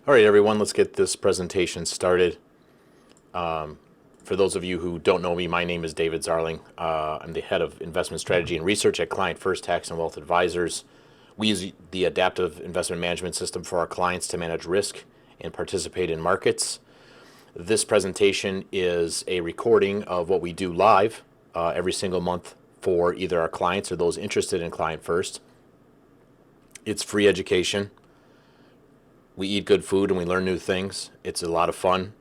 All right, everyone, let's get this presentation started. For those of you who don't know me, my name is David Zarling. I'm the head of investment strategy and research at Client First Tax and Wealth Advisors. We use the Adaptiv Investment Management System for our clients to manage risk and participate in markets. This presentation is a recording of what we do live every single month for either our clients or those interested in Client First. It's free education. We eat good food and we learn new things. It's a lot of fun.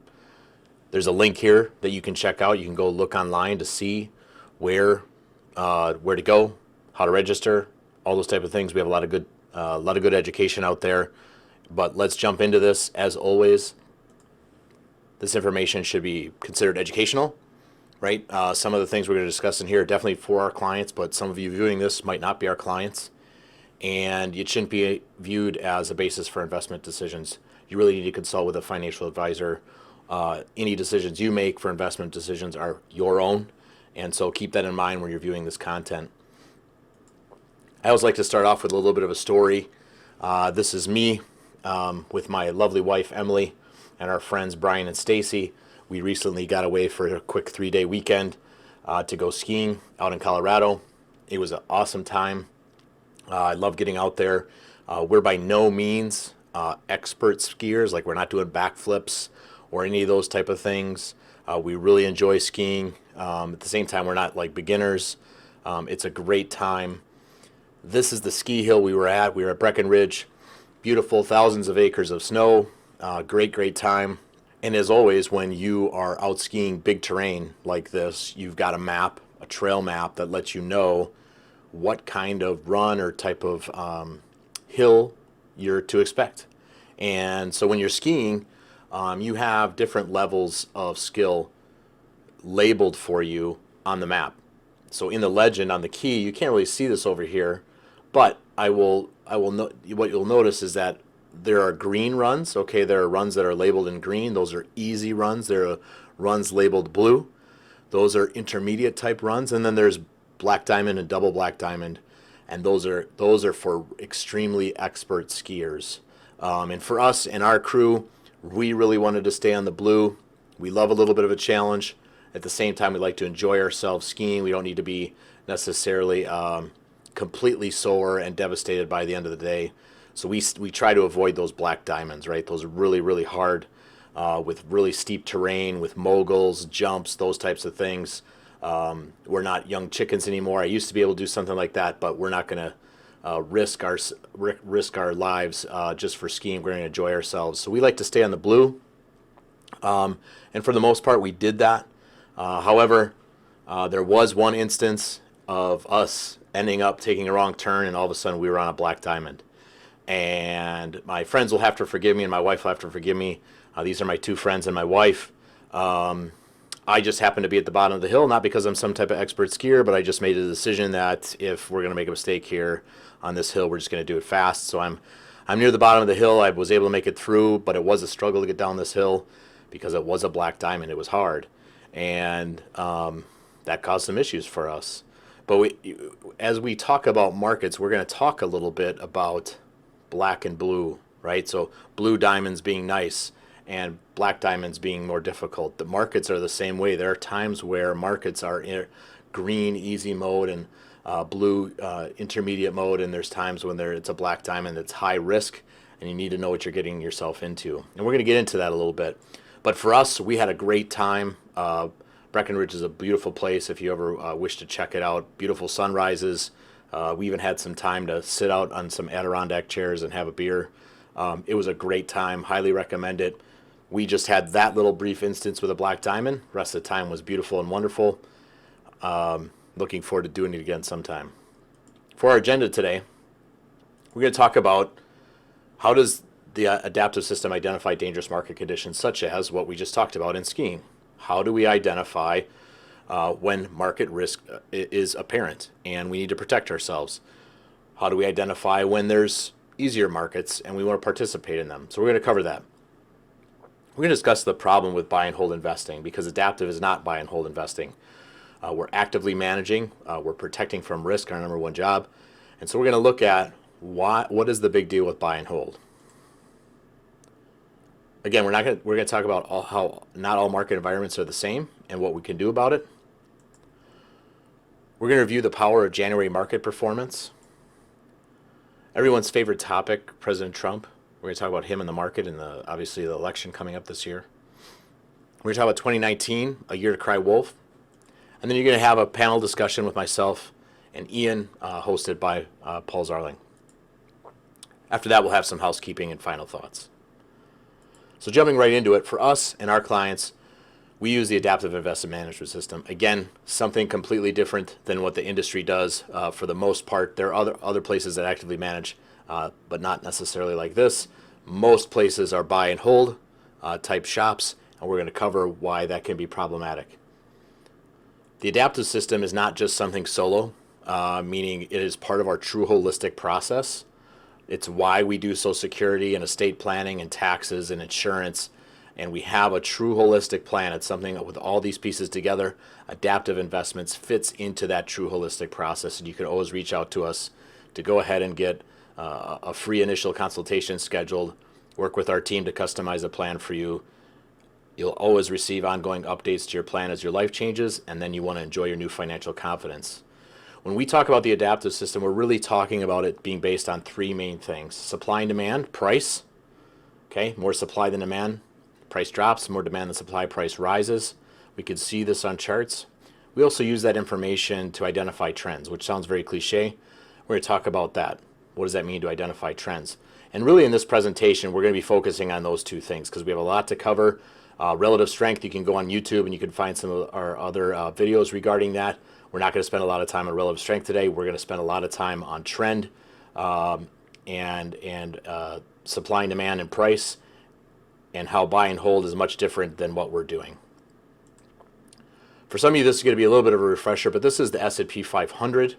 There's a link here that you can check out. You can go look online to see where to go, how to register, all those type of things. We have a lot of good education out there. But let's jump into this. As always, this information should be considered educational, right? Some of the things we're going to discuss in here are definitely for our clients, but some of you viewing this might not be our clients. And it shouldn't be viewed as a basis for investment decisions. You really need to consult with a financial advisor. Any decisions you make for investment decisions are your own, and so keep that in mind when you're viewing this content. I always like to start off with a little bit of a story. This is me with my lovely wife Emily and our friends Brian and Stacy. We recently got away for a quick 3-day weekend to go skiing out in Colorado. It was an awesome time. I love getting out there. We're by no means expert skiers, like we're not doing backflips or any of those type of things. We really enjoy skiing. At the same time, we're not like beginners. It's a great time. This is the ski hill we were at. We were at Breckenridge. Beautiful, thousands of acres of snow. Great time. And as always, when you are out skiing big terrain like this, you've got a map, a trail map that lets you know what kind of run or type of hill you're to expect. And so when you're skiing, you have different levels of skill labeled for you on the map. So in the legend on the key, you can't really see this over here, but what you'll notice is that there are green runs. Okay, there are runs that are labeled in green. Those are easy runs. There are runs labeled blue. Those are intermediate type runs, and then there's black diamond and double black diamond, and those are for extremely expert skiers. And for us and our crew, we really wanted to stay on the blue. We love a little bit of a challenge. At the same time, we like to enjoy ourselves skiing. We don't need to be necessarily completely sore and devastated by the end of the day. So we try to avoid those black diamonds, right? Those are really hard with really steep terrain, with moguls, jumps, those types of things. We're not young chickens anymore. I used to be able to do something like that, but we're not going to risk our lives just for skiing. We're going to enjoy ourselves. So we like to stay on the blue, and for the most part, we did that. However, there was one instance of us ending up taking a wrong turn, and all of a sudden we were on a black diamond. And my friends will have to forgive me, and my wife will have to forgive me. These are my two friends and my wife. I just happened to be at the bottom of the hill, not because I'm some type of expert skier, but I just made a decision that if we're going to make a mistake here on this hill, we're just going to do it fast. So I'm near the bottom of the hill. I was able to make it through, but it was a struggle to get down this hill because it was a black diamond. It was hard, and that caused some issues for us. But as we talk about markets, we're going to talk a little bit about black and blue, right? So blue diamonds being nice and black diamonds being more difficult. The markets are the same way. There are times where markets are in green, easy mode, and blue, intermediate mode, and there's times when it's a black diamond that's high risk, and you need to know what you're getting yourself into. And we're going to get into that a little bit. But for us, we had a great time. Breckenridge is a beautiful place if you ever wish to check it out. Beautiful sunrises. We even had some time to sit out on some Adirondack chairs and have a beer. It was a great time. Highly recommend it. We just had that little brief instance with a black diamond. The rest of the time was beautiful and wonderful. Looking forward to doing it again sometime. For our agenda today, we're going to talk about how does the Adaptiv System identify dangerous market conditions such as what we just talked about in skiing. How do we identify when market risk is apparent and we need to protect ourselves? How do we identify when there's easier markets and we want to participate in them? So we're going to cover that. We're going to discuss the problem with buy and hold investing, because Adaptiv is not buy and hold investing. We're actively managing. We're protecting from risk, our number one job. And so we're going to look at what is the big deal with buy and hold. Again, we're gonna talk about how not all market environments are the same and what we can do about it. We're gonna review the power of January market performance. Everyone's favorite topic, President Trump. We're gonna talk about him and the market and obviously the election coming up this year. We're gonna talk about 2019, a year to cry wolf, and then you're gonna have a panel discussion with myself and Ian, hosted by Paul Zarling. After that, we'll have some housekeeping and final thoughts. So jumping right into it, for us and our clients, we use the Adaptiv Investment Management System. Again, something completely different than what the industry does for the most part. There are other places that actively manage, but not necessarily like this. Most places are buy and hold type shops, and we're going to cover why that can be problematic. The Adaptiv System is not just something solo, meaning it is part of our true holistic process. It's why we do Social Security and estate planning and taxes and insurance, and we have a true holistic plan. It's something with all these pieces together. Adaptiv Investments fits into that true holistic process, and you can always reach out to us to go ahead and get a free initial consultation scheduled, work with our team to customize a plan for you. You'll always receive ongoing updates to your plan as your life changes, and then you want to enjoy your new financial confidence. When we talk about the Adaptiv System, we're really talking about it being based on three main things: supply and demand, price. Okay, more supply than demand, price drops; more demand than supply, price rises. We could see this on charts. We also use that information to identify trends, which sounds very cliche. We're going to talk about that. What does that mean to identify trends? And really in this presentation, we're going to be focusing on those two things because we have a lot to cover. Relative strength, you can go on YouTube and you can find some of our other videos regarding that. We're not going to spend a lot of time on relative strength today. We're going to spend a lot of time on trend and supply and demand and price, and how buy and hold is much different than what we're doing. For some of you, this is going to be a little bit of a refresher, but this is the S&P 500.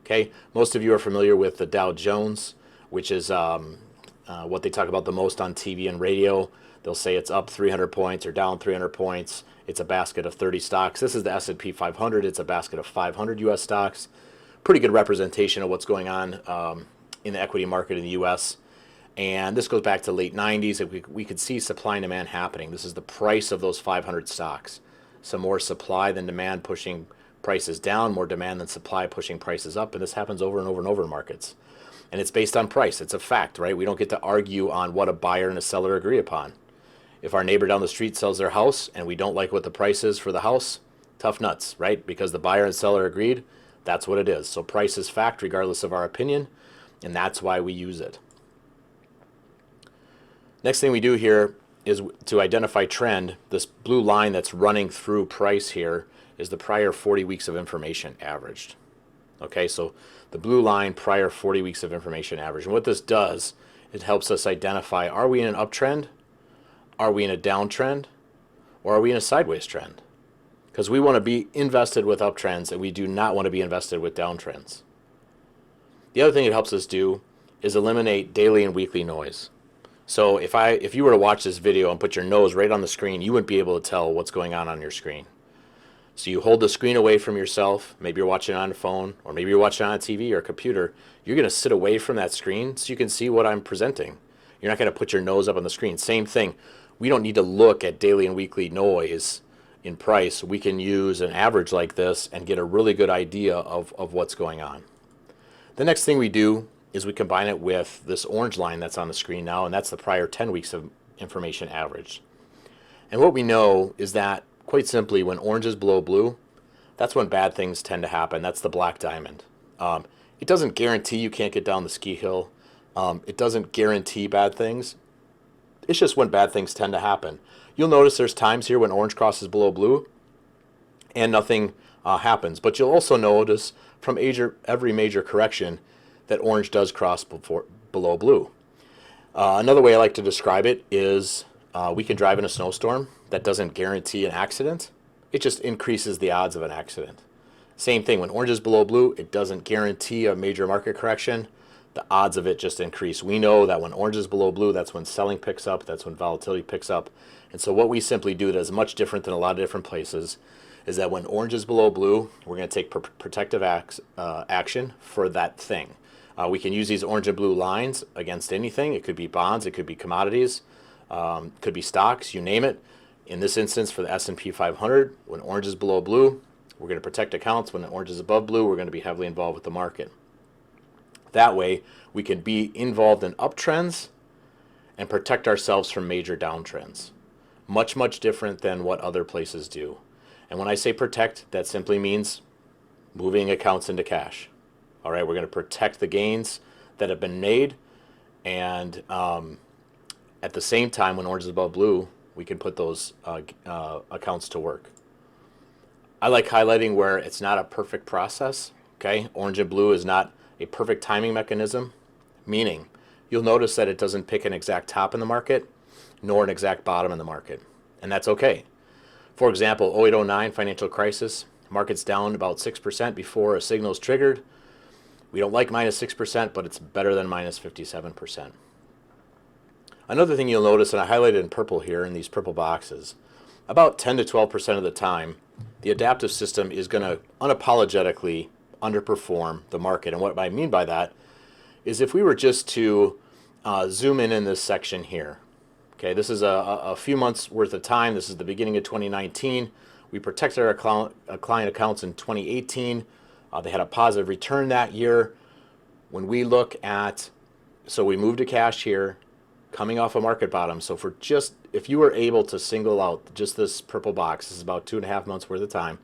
Okay, most of you are familiar with the Dow Jones, which is what they talk about the most on TV and radio. They'll say it's up 300 points or down 300 points. It's a basket of 30 stocks. This is the S&P 500. It's a basket of 500 U.S. stocks. Pretty good representation of what's going on in the equity market in the U.S. And this goes back to late 90s. And we could see supply and demand happening. This is the price of those 500 stocks. Some more supply than demand pushing prices down, more demand than supply pushing prices up. And this happens over and over and over in markets. And it's based on price. It's a fact, right? We don't get to argue on what a buyer and a seller agree upon. If our neighbor down the street sells their house and we don't like what the price is for the house, tough nuts, right? Because the buyer and seller agreed, that's what it is. So price is fact regardless of our opinion, and that's why we use it. Next thing we do here is to identify trend. This blue line that's running through price here is the prior 40 weeks of information averaged. Okay, so the blue line, prior 40 weeks of information averaged. And what this does, it helps us identify, are we in an uptrend? Are we in a downtrend, or are we in a sideways trend? Because we want to be invested with uptrends, and we do not want to be invested with downtrends. The other thing it helps us do is eliminate daily and weekly noise. So if you were to watch this video and put your nose right on the screen, you wouldn't be able to tell what's going on your screen. So you hold the screen away from yourself. Maybe you're watching it on a phone, or maybe you're watching it on a TV or a computer. You're going to sit away from that screen so you can see what I'm presenting. You're not going to put your nose up on the screen. Same thing. We don't need to look at daily and weekly noise in price. We can use an average like this and get a really good idea of what's going on. The next thing we do is we combine it with this orange line that's on the screen now, and that's the prior 10 weeks of information average. And what we know is that, quite simply, when orange is below blue, that's when bad things tend to happen. That's the black diamond. It doesn't guarantee you can't get down the ski hill. It doesn't guarantee bad things. It's just when bad things tend to happen. You'll notice there's times here when orange crosses below blue and nothing happens. But you'll also notice from every major correction that orange does cross below blue. Another way I like to describe it is we can drive in a snowstorm. That doesn't guarantee an accident. It just increases the odds of an accident. Same thing, when orange is below blue, it doesn't guarantee a major market correction. The odds of it just increase. We know that when orange is below blue, that's when selling picks up, that's when volatility picks up. And so what we simply do that is much different than a lot of different places is that when orange is below blue, we're going to take protective action for that thing. We can use these orange and blue lines against anything. It could be bonds, it could be commodities. Could be stocks, you name it. In this instance, for the S&P 500, when orange is below blue, we're going to protect accounts. When orange is above blue, we're going to be heavily involved with the market. That way, we can be involved in uptrends and protect ourselves from major downtrends. Much, much different than what other places do. And when I say protect, that simply means moving accounts into cash. All right, we're going to protect the gains that have been made, and at the same time, when orange is above blue, we can put those accounts to work. I like highlighting where it's not a perfect process. Okay, orange and blue is not a perfect timing mechanism, meaning you'll notice that it doesn't pick an exact top in the market nor an exact bottom in the market, and that's okay. For example, 0809 financial crisis, market's down about 6% before a signal is triggered. We don't like minus 6%, but it's better than minus 57%. Another thing you'll notice, and I highlighted in purple here in these purple boxes, about 10 to 12% of the time, the adaptive system is going to unapologetically underperform the market. And what I mean by that is if we were just to zoom in this section here. Okay, this is a few months worth of time. This is the beginning of 2019. We protected our client accounts in 2018. They had a positive return that year. When we look at, so we moved to cash here, coming off a market bottom. So for just, if you were able to single out just this purple box, this is about 2.5 months worth of time,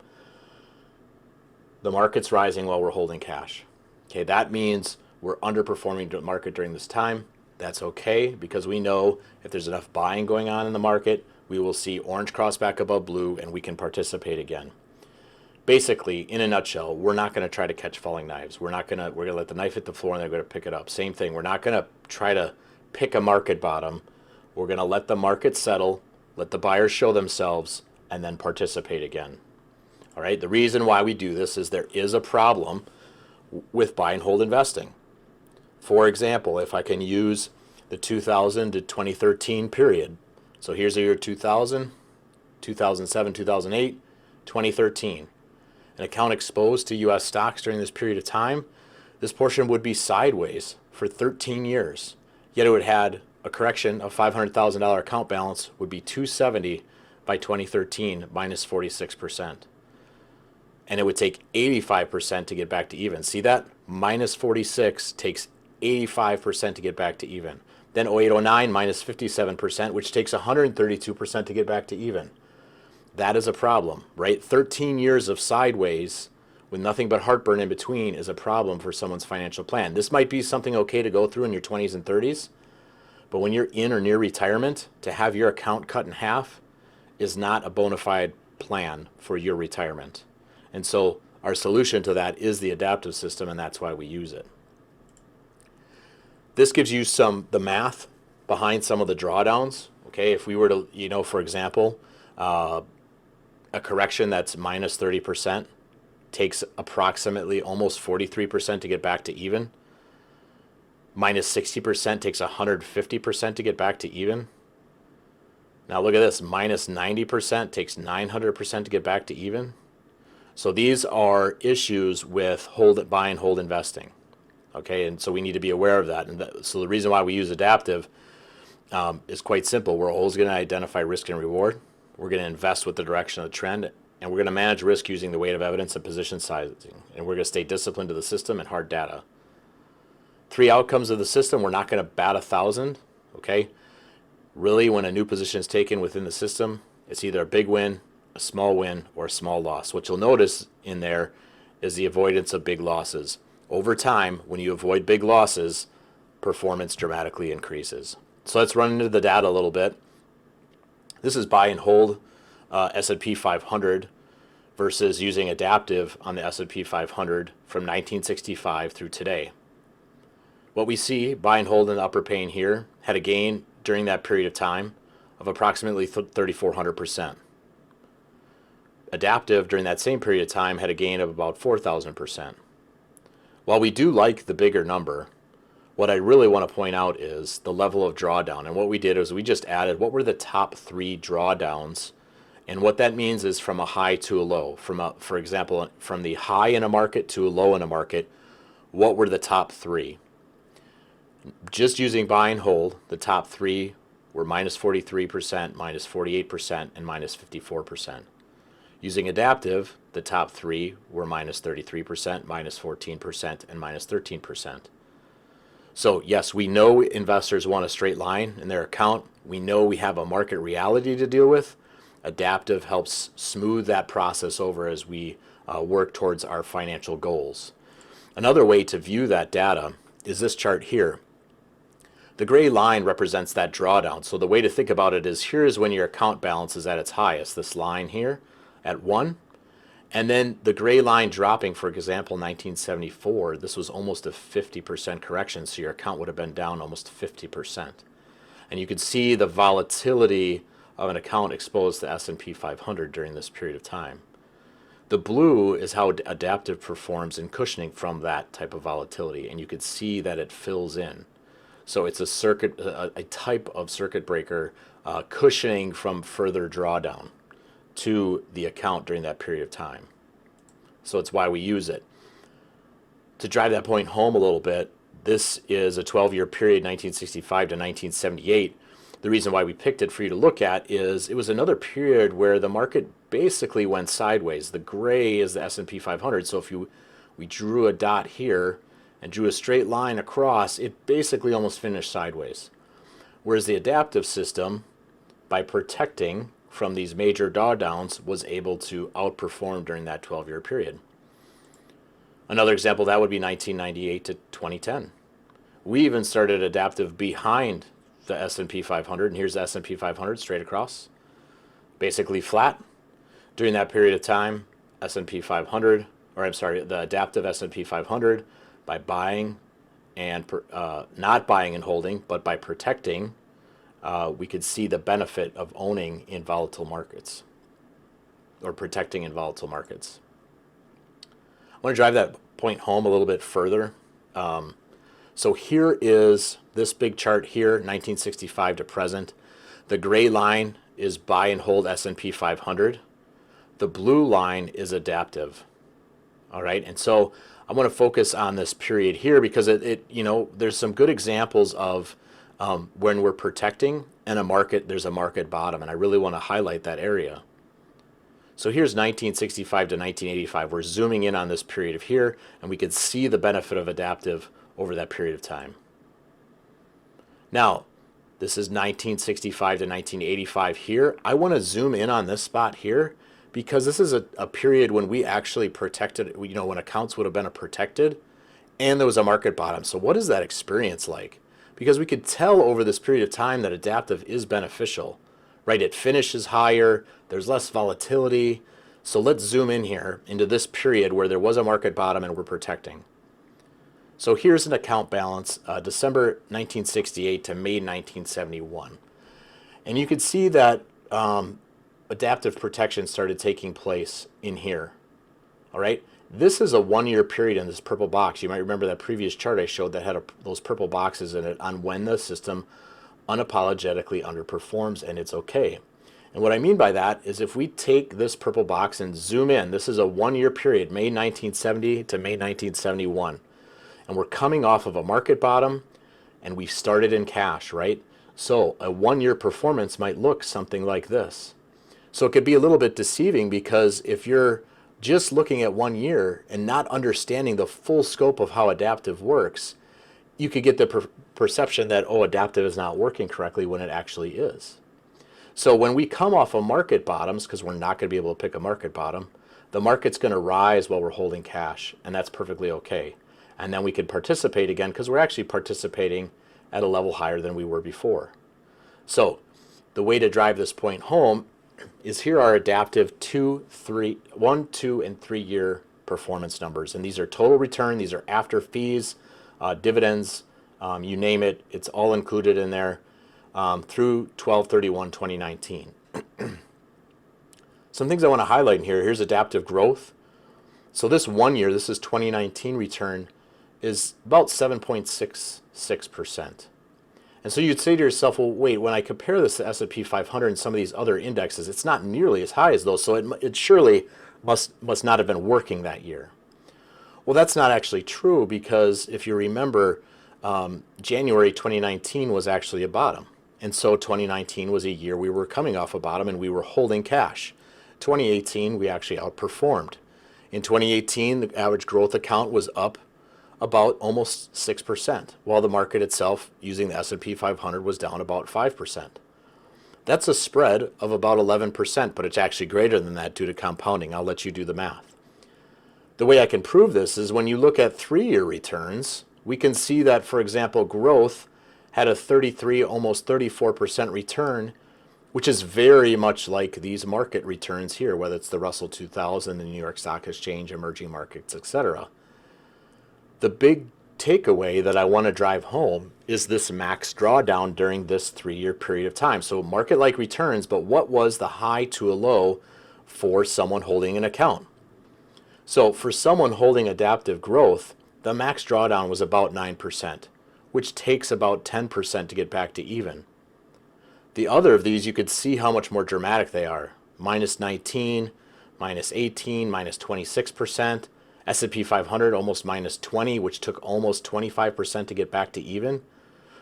the market's rising while we're holding cash. Okay, that means we're underperforming the market during this time. That's okay, because we know if there's enough buying going on in the market, we will see orange cross back above blue and we can participate again. Basically, in a nutshell, we're not going to try to catch falling knives. We're going to let the knife hit the floor and they're going to pick it up. Same thing. We're not going to try to pick a market bottom. We're going to let the market settle, let the buyers show themselves, and then participate again. All right. The reason why we do this is there is a problem with buy and hold investing. For example, if I can use the 2000 to 2013 period. So here's the year 2000, 2007, 2008, 2013. An account exposed to U.S. stocks during this period of time, this portion would be sideways for 13 years. Yet it would have had a correction of $500,000 account balance would be 270 by 2013, minus 46%. And it would take 85% to get back to even. See that? Minus 46 takes 85% to get back to even. Then 0809 minus 57%, which takes 132% to get back to even. That is a problem, right? 13 years of sideways with nothing but heartburn in between is a problem for someone's financial plan. This might be something okay to go through in your 20s and 30s, but when you're in or near retirement, to have your account cut in half is not a bona fide plan for your retirement. And so our solution to that is the adaptive system, and that's why we use it. This gives you the math behind some of the drawdowns. Okay, if we were to, for example, a correction that's minus 30% takes approximately almost 43% to get back to even. Minus 60% takes 150% to get back to even. Now look at this, minus 90% takes 900% to get back to even. So these are issues with buy and hold investing. Okay, and so we need to be aware of that. And so the reason why we use adaptive is quite simple. We're always going to identify risk and reward. We're going to invest with the direction of the trend, and we're going to manage risk using the weight of evidence and position sizing. And we're going to stay disciplined to the system and hard data. 3 outcomes of the system, we're not going to bat 1,000. Okay, really, when a new position is taken within the system, it's either a big win, a small win, or a small loss. What you'll notice in there is the avoidance of big losses. Over time, when you avoid big losses, performance dramatically increases. So let's run into the data a little bit. This is buy and hold S&P 500 versus using adaptive on the S&P 500 from 1965 through today. What we see, buy and hold in the upper pane here, had a gain during that period of time of approximately 3,400%. Adaptive during that same period of time had a gain of about 4,000%. While we do like the bigger number, what I really want to point out is the level of drawdown. And what we did is we just added what were the top 3 drawdowns. And what that means is from a high to a low. For example, from the high in a market to a low in a market, what were the top 3? Just using buy and hold, the top 3 were minus 43%, minus 48%, and minus 54%. Using Adaptiv, the top three were minus 33%, minus 14%, and minus 13%. So yes, we know investors want a straight line in their account. We know we have a market reality to deal with. Adaptiv helps smooth that process over as we work towards our financial goals. Another way to view that data is this chart here. The gray line represents that drawdown. So the way to think about it is here's when your account balance is at its highest, this line here at 1. And then the gray line dropping, for example, 1974, this was almost a 50% correction, so your account would have been down almost 50%. And you could see the volatility of an account exposed to S&P 500 during this period of time. The blue is how Adaptiv performs in cushioning from that type of volatility, and you could see that it fills in. So it's a type of circuit breaker cushioning from further drawdown to the account during that period of time. So it's why we use it. To drive that point home a little bit, this is a 12-year period, 1965 to 1978. The reason why we picked it for you to look at is it was another period where the market basically went sideways. The gray is the S&P 500, so if we drew a dot here and drew a straight line across, it basically almost finished sideways. Whereas the Adaptiv System, by protecting from these major drawdowns, was able to outperform during that 12-year period. Another example of that would be 1998 to 2010. We even started Adaptiv behind the S&P 500, and here's the S&P 500 straight across, basically flat. During that period of time, S&P 500, or I'm sorry, the Adaptiv S&P 500, by buying and not buying and holding, but by protecting, we could see the benefit of owning in volatile markets, or protecting in volatile markets. I want to drive that point home a little bit further. So here is this big chart here, 1965 to present. The gray line is buy and hold S&P 500. The blue line is Adaptiv. All right, and so I want to focus on this period here because there's some good examples of when we're protecting and there's a market bottom, and I really want to highlight that area. So here's 1965 to 1985. We're zooming in on this period of here, and we could see the benefit of Adaptiv over that period of time. Now, this is 1965 to 1985 here. I want to zoom in on this spot here because this is a period when we actually protected, when accounts would have been protected and there was a market bottom. So what is that experience like? Because we could tell over this period of time that Adaptiv is beneficial, right? It finishes higher, there's less volatility. So let's zoom in here into this period where there was a market bottom and we're protecting. So here's an account balance, December 1968 to May 1971. And you could see that Adaptiv protection started taking place in here. All right, this is a 1-year period in this purple box. You might remember that previous chart I showed that had those purple boxes in it on when the system unapologetically underperforms and it's okay. And what I mean by that is if we take this purple box and zoom in, this is a 1-year period, May 1970 to May 1971. And we're coming off of a market bottom and we started in cash, right? So a 1-year performance might look something like this. So it could be a little bit deceiving because if you're just looking at 1 year and not understanding the full scope of how Adaptiv works, you could get the perception that, oh, Adaptiv is not working correctly when it actually is. So when we come off of market bottoms, because we're not going to be able to pick a market bottom, the market's going to rise while we're holding cash, and that's perfectly okay. And then we could participate again because we're actually participating at a level higher than we were before. So the way to drive this point home is here are Adaptiv 1, 2, and 3 year performance numbers. And these are total return. These are after fees, dividends, you name it. It's all included in there through 12/31/2019. Some things I want to highlight in here. Here's Adaptiv growth. So this 1 year, this is 2019 return, is about 7.66%. And so you'd say to yourself, well, wait, when I compare this to S&P 500 and some of these other indexes, it's not nearly as high as those, so it surely must not have been working that year. Well, that's not actually true because if you remember, January 2019 was actually a bottom. And so 2019 was a year we were coming off a bottom and we were holding cash. 2018, we actually outperformed. In 2018, the average growth account was up about almost 6%, while the market itself, using the S&P 500, was down about 5%. That's a spread of about 11%, but it's actually greater than that due to compounding. I'll let you do the math. The way I can prove this is when you look at 3-year returns, we can see that, for example, growth had a 33, almost 34% return, which is very much like these market returns here, whether it's the Russell 2000, the New York Stock Exchange, emerging markets, etc. The big takeaway that I want to drive home is this max drawdown during this 3-year period of time. So market-like returns, but what was the high to a low for someone holding an account? So for someone holding adaptive growth, the max drawdown was about 9%, which takes about 10% to get back to even. The other of these, you could see how much more dramatic they are. Minus 19, minus 18, minus 26%. S&P 500 almost minus 20, which took almost 25% to get back to even.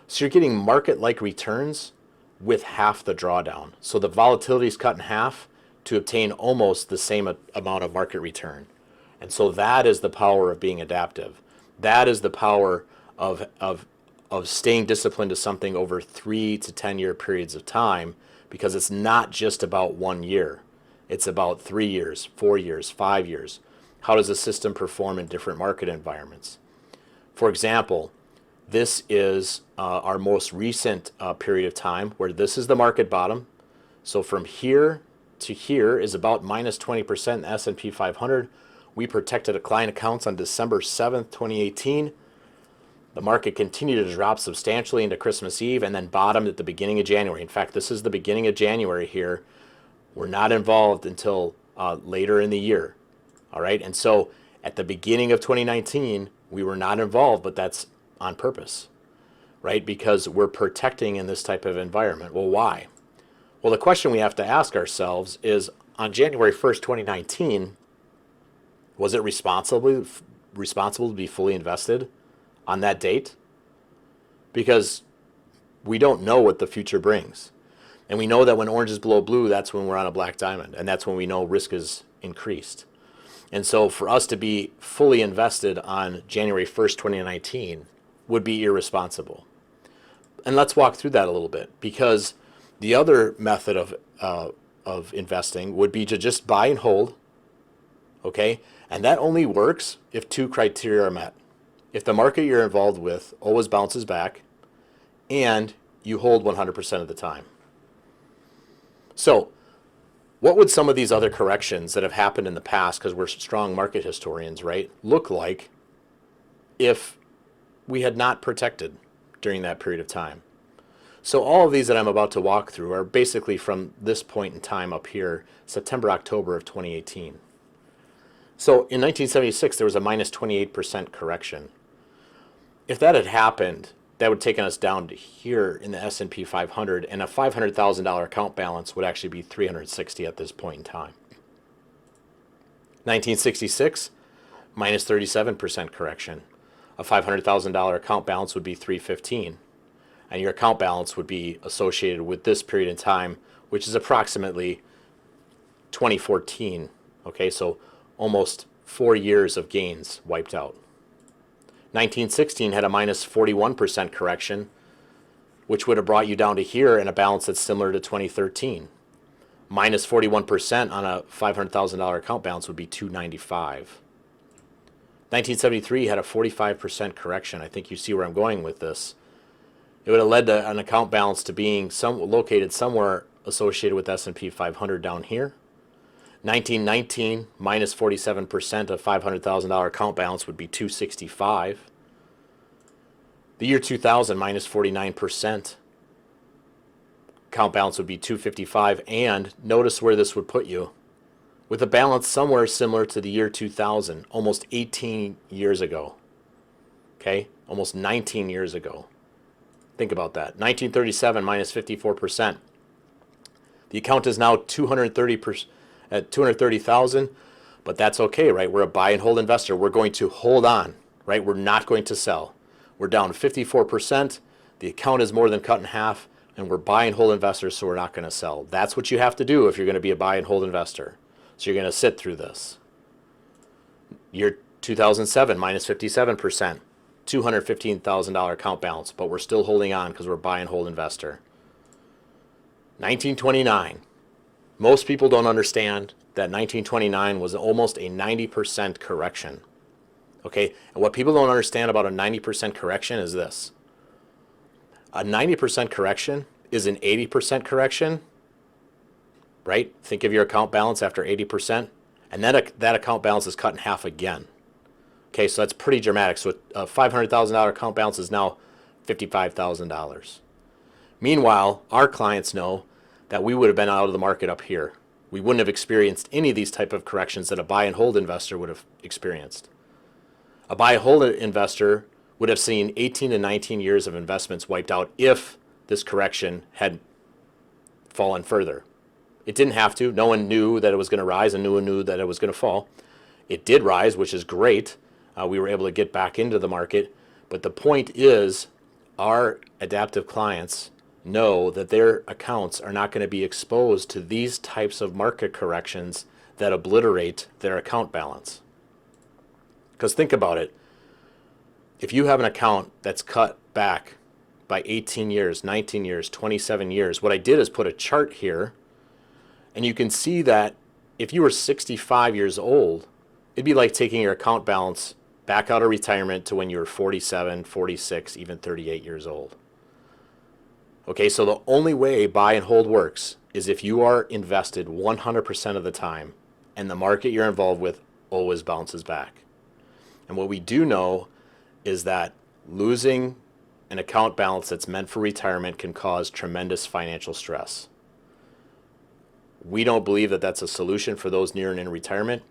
So you're getting market-like returns with half the drawdown. So the volatility is cut in half to obtain almost the same amount of market return. And so that is the power of being adaptive. That is the power of staying disciplined to something over 3 to 10 year periods of time, because it's not just about 1 year. It's about 3 years, 4 years, 5 years. How does a system perform in different market environments? For example, this is our most recent period of time where this is the market bottom. So from here to here is about minus 20% in the S&P 500. We protected client accounts on December 7th, 2018. The market continued to drop substantially into Christmas Eve and then bottomed at the beginning of January. In fact, this is the beginning of January here. We're not involved until later in the year. All right, and so at the beginning of 2019, we were not involved, but that's on purpose, right? Because we're protecting in this type of environment. Well, why? Well, the question we have to ask ourselves is, on January 1st, 2019, was it responsible to be fully invested on that date? Because we don't know what the future brings. And we know that when orange is below blue, that's when we're on a black diamond, and that's when we know risk is increased. And so for us to be fully invested on January 1st, 2019 would be irresponsible. And let's walk through that a little bit, because the other method of investing would be to just buy and hold, okay? And that only works if 2 criteria are met. If the market you're involved with always bounces back and you hold 100% of the time. So what would some of these other corrections that have happened in the past, because we're strong market historians, right, look like if we had not protected during that period of time? So all of these that I'm about to walk through are basically from this point in time up here, September, October of 2018. So in 1976, there was a minus 28% correction. If that had happened, that would have taken us down to here in the S&P 500, and a $500,000 account balance would actually be $360 at this point in time. 1966, minus 37% correction. A $500,000 account balance would be $315, and your account balance would be associated with this period in time, which is approximately 2014. Okay, so almost 4 years of gains wiped out. 1916 had a minus 41% correction, which would have brought you down to here in a balance that's similar to 2013. Minus 41% on a $500,000 account balance would be $295. 1973 had a 45% correction. I think you see where I'm going with this. It would have led to an account balance to being located somewhere associated with S&P 500 down here. 1919, minus 47% of $500,000 account balance would be $265. The year 2000, minus 49%. Account balance would be $255. And notice where this would put you. With a balance somewhere similar to the year 2000, almost 18 years ago. Okay? Almost 19 years ago. Think about that. 1937, minus 54%. The account is now 230%. At 230,000, but that's okay, right? We're a buy and hold investor. We're going to hold on, right? We're not going to sell. We're down 54%. The account is more than cut in half, and we're buy and hold investors, so we're not going to sell. That's what you have to do if you're going to be a buy and hold investor. So you're going to sit through this. Year 2007, minus 57%, $215,000 account balance, but we're still holding on because we're a buy and hold investor. 1929. Most people don't understand that 1929 was almost a 90% correction. Okay, and what people don't understand about a 90% correction is this. A 90% correction is an 80% correction, right? Think of your account balance after 80%, and then that account balance is cut in half again. Okay, so that's pretty dramatic. So a $500,000 account balance is now $55,000. Meanwhile, our clients know that we would have been out of the market up here. We wouldn't have experienced any of these type of corrections that a buy and hold investor would have experienced. A buy and hold investor would have seen 18 to 19 years of investments wiped out if this correction had fallen further. It didn't have to. No one knew that it was going to rise, and no one knew that it was going to fall. It did rise, which is great. We were able to get back into the market. But the point is, our adaptive clients know that their accounts are not going to be exposed to these types of market corrections that obliterate their account balance. Because think about it. If you have an account that's cut back by 18 years, 19 years, 27 years, what I did is put a chart here, and you can see that if you were 65 years old, it'd be like taking your account balance back out of retirement to when you were 47, 46, even 38 years old. Okay, so the only way buy and hold works is if you are invested 100% of the time, and the market you're involved with always bounces back. And what we do know is that losing an account balance that's meant for retirement can cause tremendous financial stress. We don't believe that that's a solution for those near and in retirement.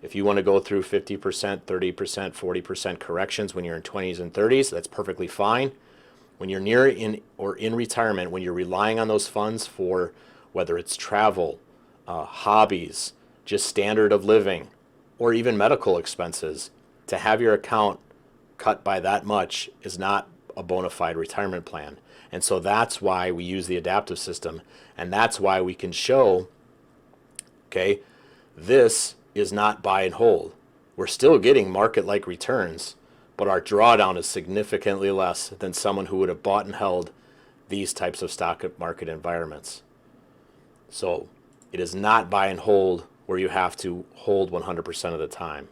If you want to go through 50%, 30%, 40% corrections when you're in 20s and 30s, that's perfectly fine. When you're near in or in retirement, when you're relying on those funds for whether it's travel, hobbies, just standard of living, or even medical expenses, to have your account cut by that much is not a bona fide retirement plan. And so that's why we use the adaptive system, and that's why we can show, okay, this is not buy and hold. We're still getting market-like returns, but our drawdown is significantly less than someone who would have bought and held these types of stock market environments. So it is not buy and hold where you have to hold 100% of the time.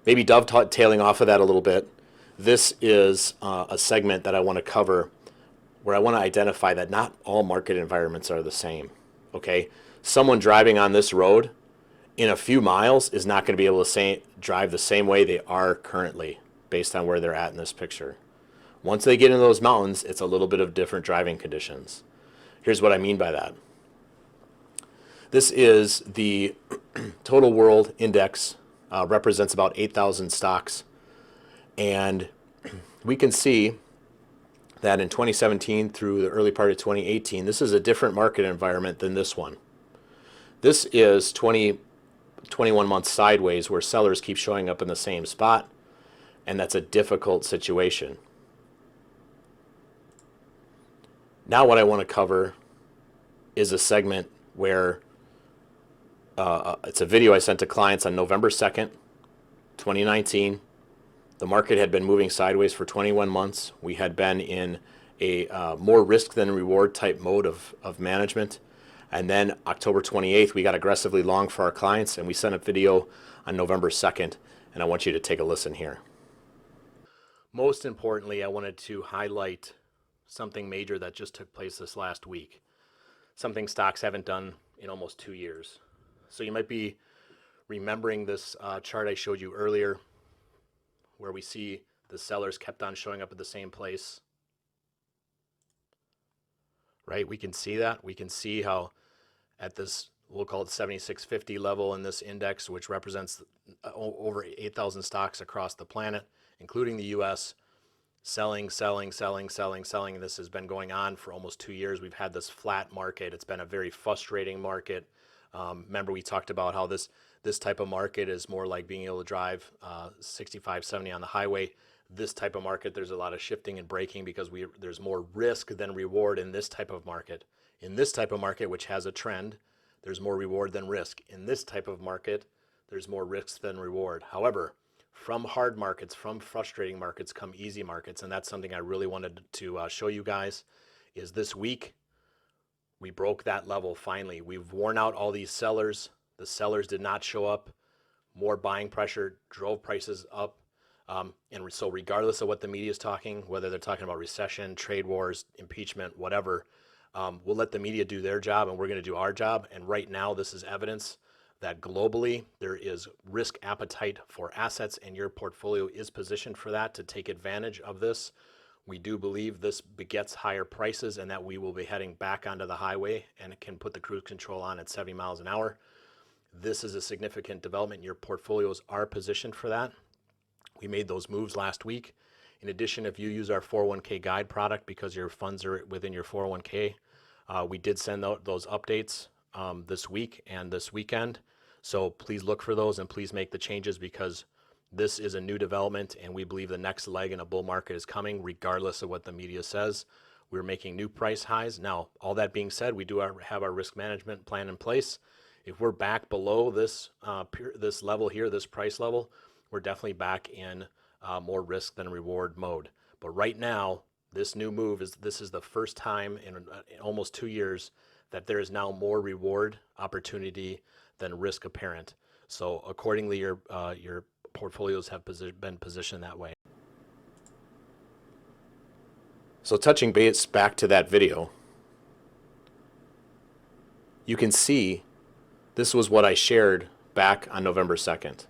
Maybe dovetailing off of that a little bit, this is a segment that I want to cover where I want to identify that not all market environments are the same. Okay, someone driving on this road in a few miles is not going to be able to drive the same way they are currently based on where they're at in this picture. Once they get into those mountains, it's a little bit of different driving conditions. Here's what I mean by that. This is the total world index, represents about 8,000 stocks. And we can see that in 2017 through the early part of 2018, this is a different market environment than this one. This is 21 months sideways where sellers keep showing up in the same spot, and that's a difficult situation. Now what I want to cover is a segment where it's a video I sent to clients on November 2nd, 2019. The market had been moving sideways for 21 months. We had been in a more risk than reward type mode of management. And then October 28th, we got aggressively long for our clients, and we sent a video on November 2nd, and I want you to take a listen here. Most importantly, I wanted to highlight something major that just took place this last week, something stocks haven't done in almost 2 years. So you might be remembering this chart I showed you earlier, where we see the sellers kept on showing up at the same place. Right? We can see that. We can see how at this, we'll call it 7650 level in this index, which represents over 8,000 stocks across the planet, including the U.S., selling. And this has been going on for almost 2 years. We've had this flat market. It's been a very frustrating market. Remember, we talked about how this type of market is more like being able to drive 65, 70 on the highway. this type of market, there's a lot of shifting and breaking because there's more risk than reward in this type of market. In this type of market, which has a trend, there's more reward than risk. In this type of market, there's more risk than reward. However, from hard markets, from frustrating markets come easy markets, and that's something I really wanted to show you guys, is this week we broke that level finally. We've worn out all these sellers. The sellers did not show up. More buying pressure drove prices up. And so regardless of what the media is talking, whether they're talking about recession, trade wars, impeachment, whatever, we'll let the media do their job and we're going to do our job. And right now, this is evidence that globally there is risk appetite for assets, and your portfolio is positioned for that to take advantage of this. We do believe this begets higher prices and that we will be heading back onto the highway and it can put the cruise control on at 70 miles an hour. This is a significant development. Your portfolios are positioned for that. We made those moves last week. In addition, if you use our 401k guide product because your funds are within your 401k, we did send out those updates this week and this weekend. So please look for those and please make the changes because this is a new development and we believe the next leg in a bull market is coming regardless of what the media says. We're making new price highs. Now, all that being said, we do have our risk management plan in place. If we're back below this this level here, this price level, we're definitely back in more risk than reward mode. But right now, this new move is the first time in almost 2 years that there is now more reward opportunity than risk apparent. So accordingly, your portfolios have been positioned that way. So touching base back to that video, you can see this was what I shared back on November 2nd.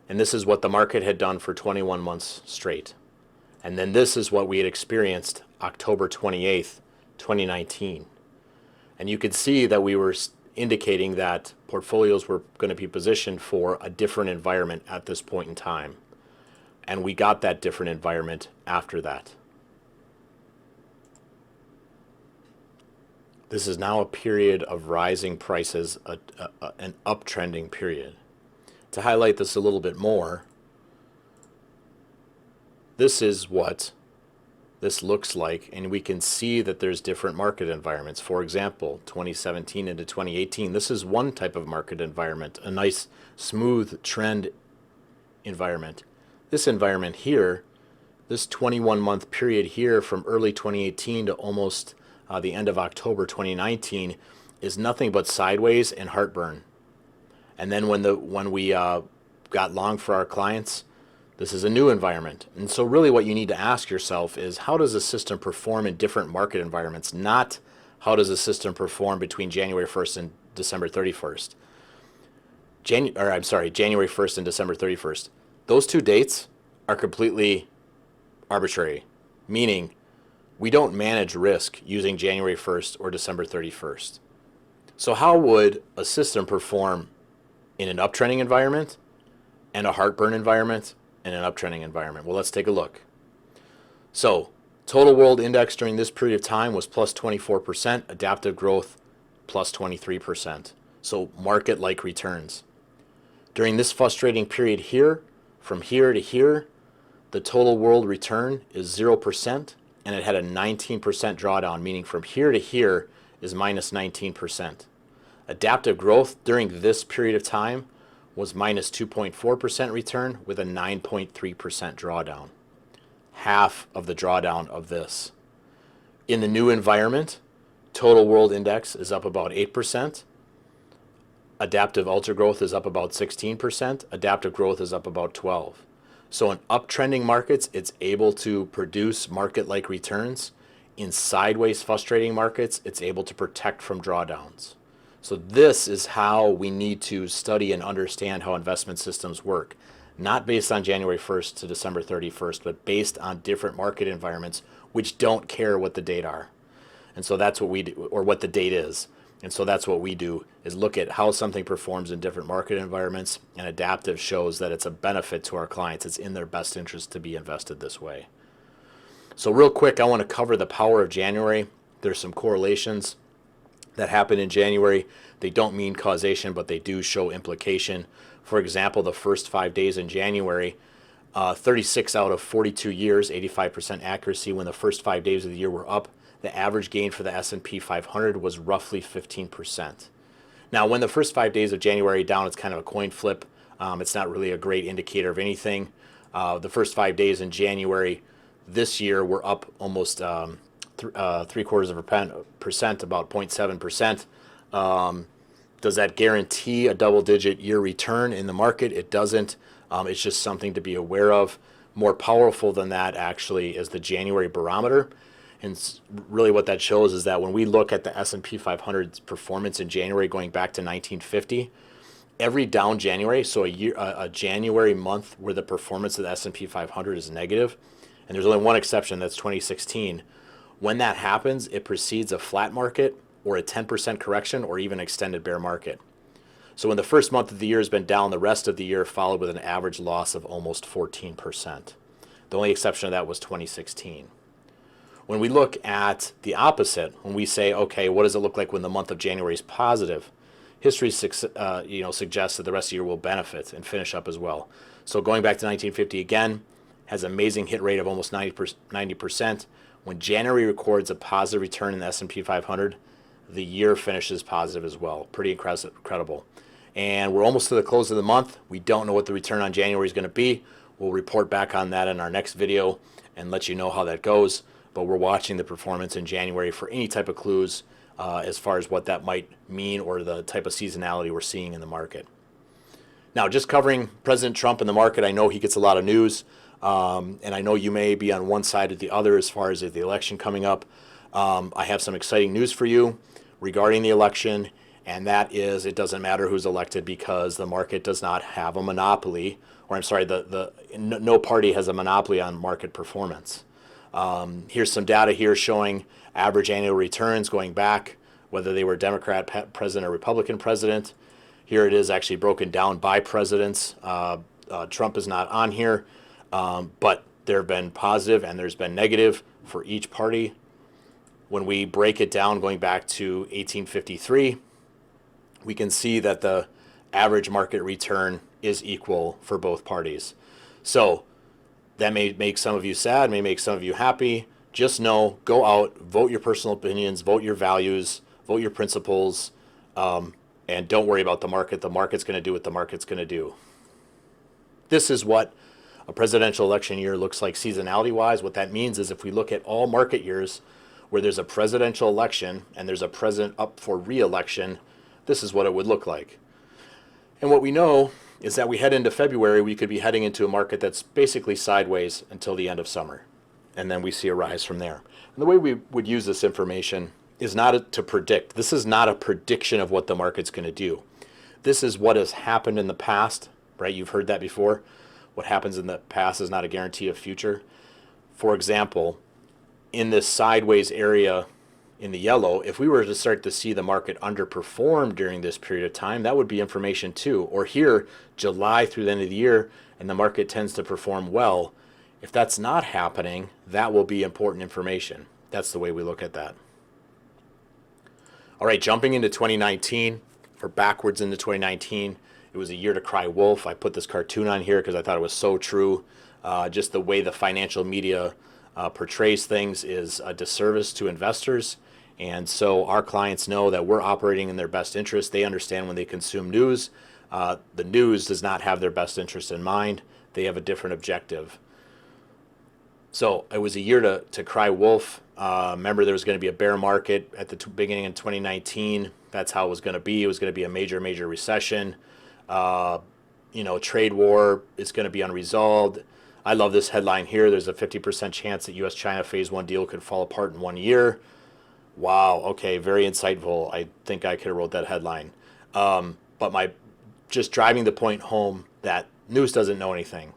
And this is what the market had done for 21 months straight. And then this is what we had experienced October 28th, 2019. And you could see that we were indicating that portfolios were going to be positioned for a different environment at this point in time. And we got that different environment after that. This is now a period of rising prices, an uptrending period. To highlight this a little bit more, this is what this looks like, and we can see that there's different market environments. For example, 2017 into 2018, this is one type of market environment, a nice smooth trend environment. This environment here, this 21-month period here from early 2018 to almost the end of October 2019 is nothing but sideways and heartburn. And then when we got long for our clients, this is a new environment. And so really what you need to ask yourself is, how does a system perform in different market environments? Not how does a system perform between January 1st and December 31st. January 1st and December 31st. Those two dates are completely arbitrary, meaning we don't manage risk using January 1st or December 31st. So how would a system perform in an uptrending environment and a heartburn environment and an uptrending environment? Well, let's take a look. So total world index during this period of time was plus 24%, adaptive growth plus 23%. So market-like returns. During this frustrating period here, from here to here, the total world return is 0%, and it had a 19% drawdown, meaning from here to here is minus 19%. Adaptive growth during this period of time was minus 2.4% return with a 9.3% drawdown. Half of the drawdown of this. In the new environment, total world index is up about 8%. Adaptive ultra growth is up about 16%. Adaptive growth is up about 12%. So in uptrending markets, it's able to produce market-like returns. In sideways frustrating markets, it's able to protect from drawdowns. So this is how we need to study and understand how investment systems work. Not based on January 1st to December 31st, but based on different market environments which don't care what the date are. And so that's what we do, or what the date is. And so that's what we do, is look at how something performs in different market environments, and Adaptiv shows that it's a benefit to our clients. It's in their best interest to be invested this way. So real quick, I want to cover the power of January. There's some correlations that happen in January. They don't mean causation, but they do show implication. For example, the first 5 days in January, 36 out of 42 years, 85% accuracy. When the first 5 days of the year were up, the average gain for the S&P 500 was roughly 15%. Now, when the first 5 days of January down, it's kind of a coin flip. It's not really a great indicator of anything. The first 5 days in January this year were up almost 0.75%, about 0.7%. Does that guarantee a double-digit year return in the market? It doesn't. It's just something to be aware of. More powerful than that, actually, is the January barometer. And really what that shows is that when we look at the S&P 500's performance in January going back to 1950, every down January, so a January month where the performance of the S&P 500 is negative, and there's only one exception, that's 2016. When that happens, it precedes a flat market or a 10% correction or even extended bear market. So when the first month of the year has been down, the rest of the year followed with an average loss of almost 14%. The only exception of that was 2016. When we look at the opposite, when we say, okay, what does it look like when the month of January is positive? History suggests that the rest of the year will benefit and finish up as well. So going back to 1950 again, has an amazing hit rate of almost 90%. When January records a positive return in the S&P 500, the year finishes positive as well. Pretty incredible. And we're almost to the close of the month. We don't know what the return on January is going to be. We'll report back on that in our next video and let you know how that goes. But we're watching the performance in January for any type of clues as far as what that might mean or the type of seasonality we're seeing in the market. Now, just covering President Trump in the market, I know he gets a lot of news, and I know you may be on one side or the other as far as the election coming up. I have some exciting news for you regarding the election, and that is it doesn't matter who's elected because the market does not have a monopoly, or I'm sorry, no party has a monopoly on market performance. Here's some data here showing average annual returns going back, whether they were Democrat president or Republican president. Here it is actually broken down by presidents. Trump is not on here, but there have been positive and there's been negative for each party. When we break it down going back to 1853, we can see that the average market return is equal for both parties. So that may make some of you sad, may make some of you happy. Just know, go out, vote your personal opinions, vote your values, vote your principles, and don't worry about the market. The market's going to do what the market's going to do. This is what a presidential election year looks like seasonality-wise. What that means is if we look at all market years where there's a presidential election and there's a president up for re-election, this is what it would look like. And what we know is that we head into February, we could be heading into a market that's basically sideways until the end of summer. And then we see a rise from there. And the way we would use this information is not to predict. This is not a prediction of what the market's going to do. This is what has happened in the past, right? You've heard that before. What happens in the past is not a guarantee of future. For example, in this sideways area in the yellow, if we were to start to see the market underperform during this period of time, that would be information too. Or here, July through the end of the year, and the market tends to perform well. If that's not happening, that will be important information. That's the way we look at that. All right, jumping into 2019, or backwards into 2019, it was a year to cry wolf. I put this cartoon on here because I thought it was so true. Just the way the financial media portrays things is a disservice to investors. And so our clients know that we're operating in their best interest. They understand when they consume news, the news does not have their best interest in mind. They have a different objective. So it was a year to cry wolf. Remember, there was going to be a bear market at the beginning of 2019. That's how it was going to be. It was going to be a major, major recession. Trade war is going to be unresolved. I love this headline here. There's a 50% chance that U.S.-China Phase 1 deal could fall apart in 1 year. Wow, okay, very insightful. I think I could have wrote that headline. But just driving the point home that news doesn't know anything.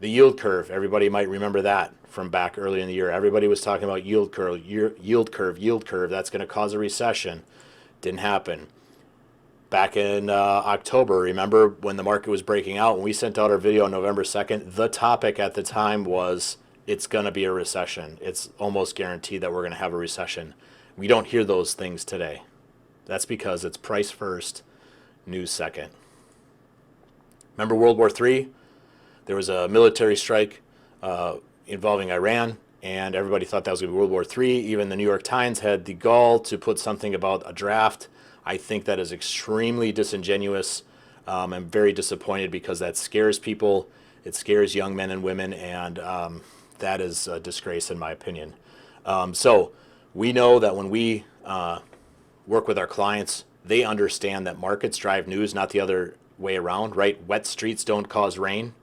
The yield curve, everybody might remember that from back early in the year. Everybody was talking about yield curve. That's going to cause a recession. Didn't happen. Back in October, remember when the market was breaking out, when we sent out our video on November 2nd, the topic at the time was it's going to be a recession. It's almost guaranteed that we're going to have a recession. We don't hear those things today. That's because it's price first, news second. Remember World War III? there was a military strike involving Iran, and everybody thought that was going to be World War III. Even the New York Times had the gall to put something about a draft. I think that is extremely disingenuous. I'm very disappointed because that scares people. It scares young men and women, and that is a disgrace in my opinion. So we know that when we work with our clients, they understand that markets drive news, not the other way around, right? Wet streets don't cause rain.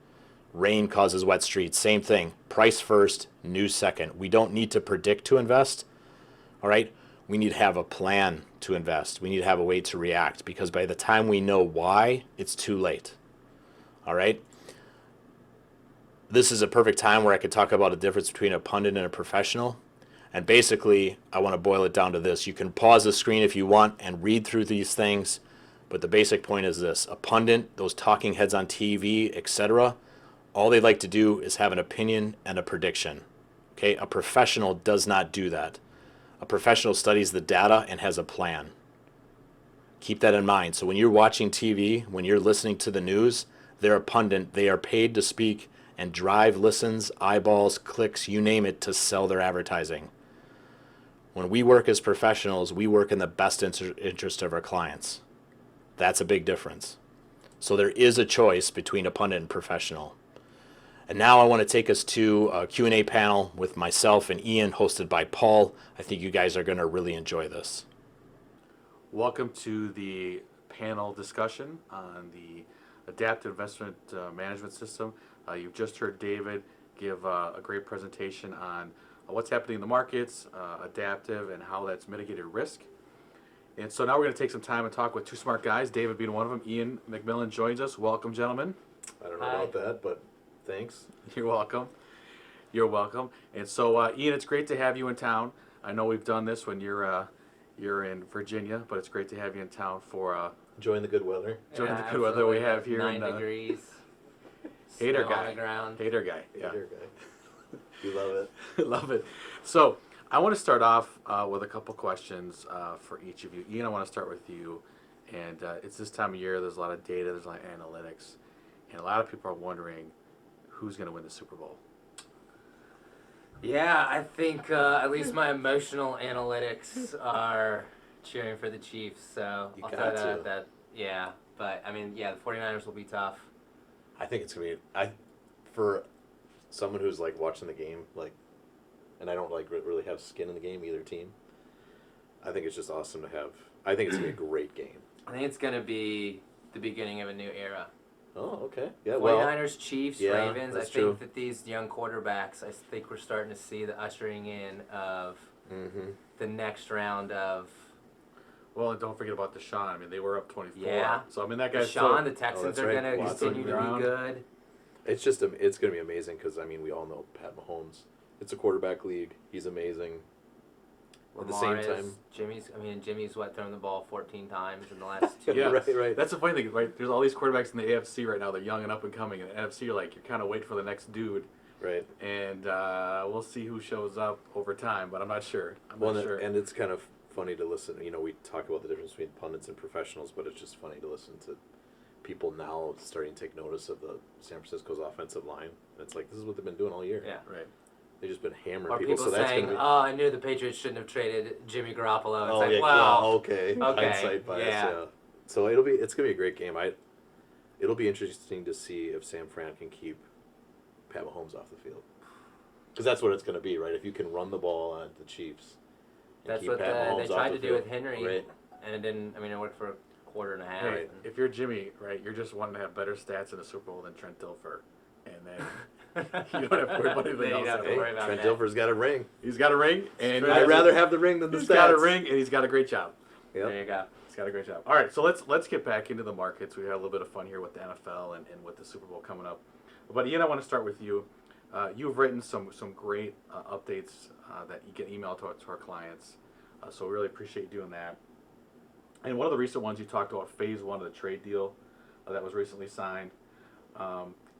Rain causes wet streets. Same thing. Price first, news second. We don't need to predict to invest. All right. We need to have a plan to invest. We need to have a way to react, because by the time we know why, it's too late. All right. This is a perfect time where I could talk about a difference between a pundit and a professional. And basically, I want to boil it down to this. You can pause the screen if you want and read through these things, but the basic point is this. A pundit, those talking heads on TV, etc., all they like to do is have an opinion and a prediction. Okay? A professional does not do that. A professional studies the data and has a plan. Keep that in mind. So when you're watching TV, when you're listening to the news, they're a pundit. They are paid to speak and drive listens, eyeballs, clicks, you name it, to sell their advertising. When we work as professionals, we work in the best interest of our clients. That's a big difference. So there is a choice between a pundit and professional. And now I want to take us to a Q&A panel with myself and Ian, hosted by Paul. I think you guys are going to really enjoy this. Welcome to the panel discussion on the Adaptiv Investment Management System. You've just heard David give a great presentation on what's happening in the markets, Adaptiv, and how that's mitigated risk. And so now we're going to take some time and talk with two smart guys, David being one of them. Ian McMillan joins us. Welcome, gentlemen. I don't know about that, but thanks. You're welcome. You're welcome. And so, Ian, it's great to have you in town. I know we've done this when you're in Virginia, but it's great to have you in town for Enjoying the good weather. enjoying the good weather we have here. 9 degrees. Hater snow guy. on the ground. Hater guy. Yeah. Hater guy. You love it. Love it. So I want to start off with a couple questions for each of you. Ian, I want to start with you. And it's this time of year. There's a lot of data. There's a lot of analytics. And a lot of people are wondering who's going to win the Super Bowl. Yeah, I think at least my emotional analytics are cheering for the Chiefs. So You I'll got throw that to. at that. Yeah, but I mean, yeah, the 49ers will be tough. I think it's going to be, for someone who's like watching the game, like, and I don't like really have skin in the game, either team, I think it's just awesome to have. I think it's going to be a great game. I think it's going to be the beginning of a new era. Oh, okay. Yeah, 49ers, Chiefs, yeah, Ravens. I that's think true. that these young quarterbacks, I think we're starting to see the ushering in of the next round of Well, and don't forget about Deshaun. I mean, they were up 24. Yeah. So, I mean, that guy's Deshaun. The that's Texans are right. going to Watson continue to Brown. be good. It's just it's going to be amazing because I mean we all know Pat Mahomes. It's a quarterback league. He's amazing. At the same time, Jimmy's thrown the ball 14 times in the last 2 Yeah, weeks. right. That's the funny thing, right? There's all these quarterbacks in the AFC right now. They're young and up and coming. And the NFC, you're kind of waiting for the next dude. Right. And we'll see who shows up over time, but I'm not sure. I'm Well, not sure. and it's kind of funny to listen. You know, we talk about the difference between pundits and professionals, but it's just funny to listen to people now starting to take notice of the San Francisco's offensive line. And it's like, this is what they've been doing all year. Yeah. Right. They've just been hammering Or people. people So that's saying, going to be. "Oh, I knew the Patriots shouldn't have traded Jimmy Garoppolo." It's Oh, like, yeah, well, okay. Hindsight bias, yeah. So it's gonna be a great game. It'll be interesting to see if Sam Fran can keep Pat Mahomes off the field, because that's what it's gonna be, right? If you can run the ball on the Chiefs, and that's keep what Pat Mahomes they off tried the to do field, with Henry, right? and it didn't. I mean, it worked for a quarter and a half. Hey, if you're Jimmy, right, you're just wanting to have better stats in the Super Bowl than Trent Dilfer. And then you don't have to worry about anything Then you else. don't have to Hey, worry about Trent that. Dilfer's got a ring. He's got a ring, and True. I'd rather have the ring than the he's stats. got a ring, and he's got a great job. Yep. There you go. He's got a great job. All right, so let's get back into the markets. We had a little bit of fun here with the NFL and with the Super Bowl coming up. But Ian, I want to start with you. You've written some great updates that you get emailed to our clients. So we really appreciate you doing that. And one of the recent ones you talked about phase one of the trade deal that was recently signed.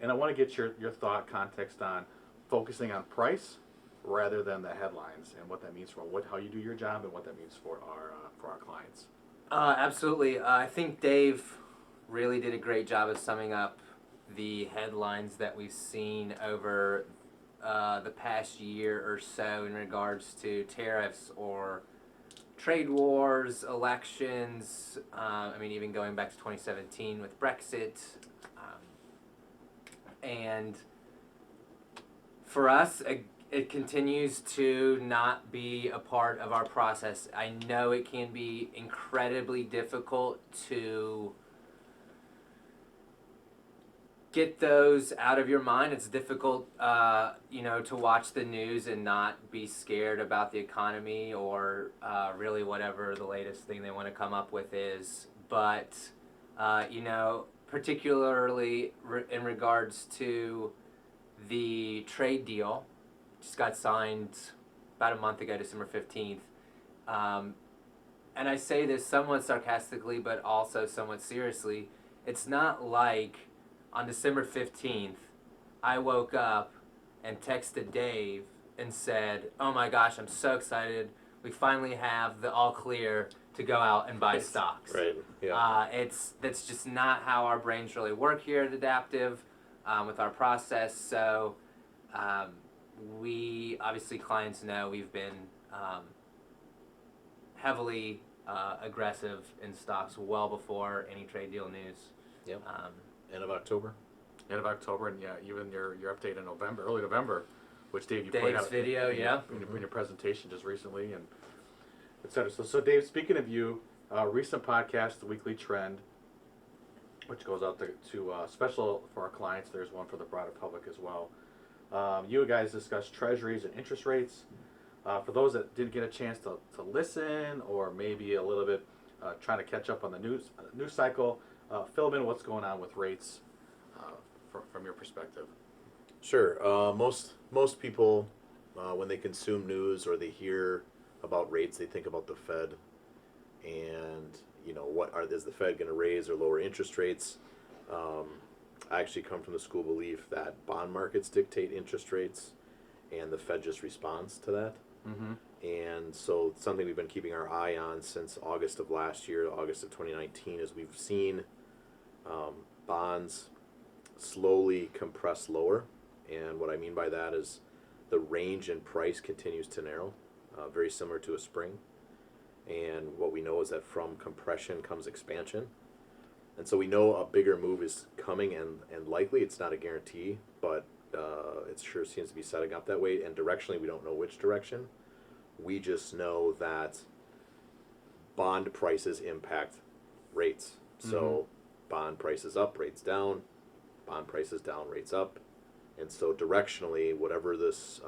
And I want to get your thought context on focusing on price rather than the headlines and what that means for how you do your job and what that means for our clients. Absolutely. I think Dave really did a great job of summing up the headlines that we've seen over the past year or so in regards to tariffs or trade wars, elections. I mean, even going back to 2017 with Brexit. And for us, it continues to not be a part of our process. I know it can be incredibly difficult to get those out of your mind. It's difficult, to watch the news and not be scared about the economy or really whatever the latest thing they want to come up with is. But, particularly in regards to the trade deal, just got signed about a month ago, December 15th. And I say this somewhat sarcastically, but also somewhat seriously. It's not like on December 15th, I woke up and texted Dave and said, "Oh my gosh, I'm so excited. We finally have the all clear to go out and buy stocks." Right. Yeah. That's just not how our brains really work here at Adaptiv with our process. So we, obviously clients know we've been heavily aggressive in stocks well before any trade deal news. Yep. End of October. End of October, and yeah, even your update in November, early November, which Dave, you Dave's pointed out video, yeah. in your presentation just recently, and et cetera. So Dave, speaking of you, recent podcast, The Weekly Trend, which goes out to special for our clients. There's one for the broader public as well. You guys discussed treasuries and interest rates. For those that didn't get a chance to listen, or maybe a little bit trying to catch up on the news cycle, fill them in what's going on with rates from your perspective. Sure. Most people, when they consume news or they hear about rates, they think about the Fed, and is the Fed going to raise or lower interest rates? I actually come from the school belief that bond markets dictate interest rates, and the Fed just responds to that. Mm-hmm. And so something we've been keeping our eye on since August of last year, August of 2019, is we've seen bonds slowly compress lower. And what I mean by that is the range in price continues to narrow, very similar to a spring. And what we know is that from compression comes expansion. And so we know a bigger move is coming, and likely. It's not a guarantee, but it sure seems to be setting up that way. And directionally, we don't know which direction. We just know that bond prices impact rates. So bond prices up, rates down, bond prices down, rates up. And so directionally, whatever this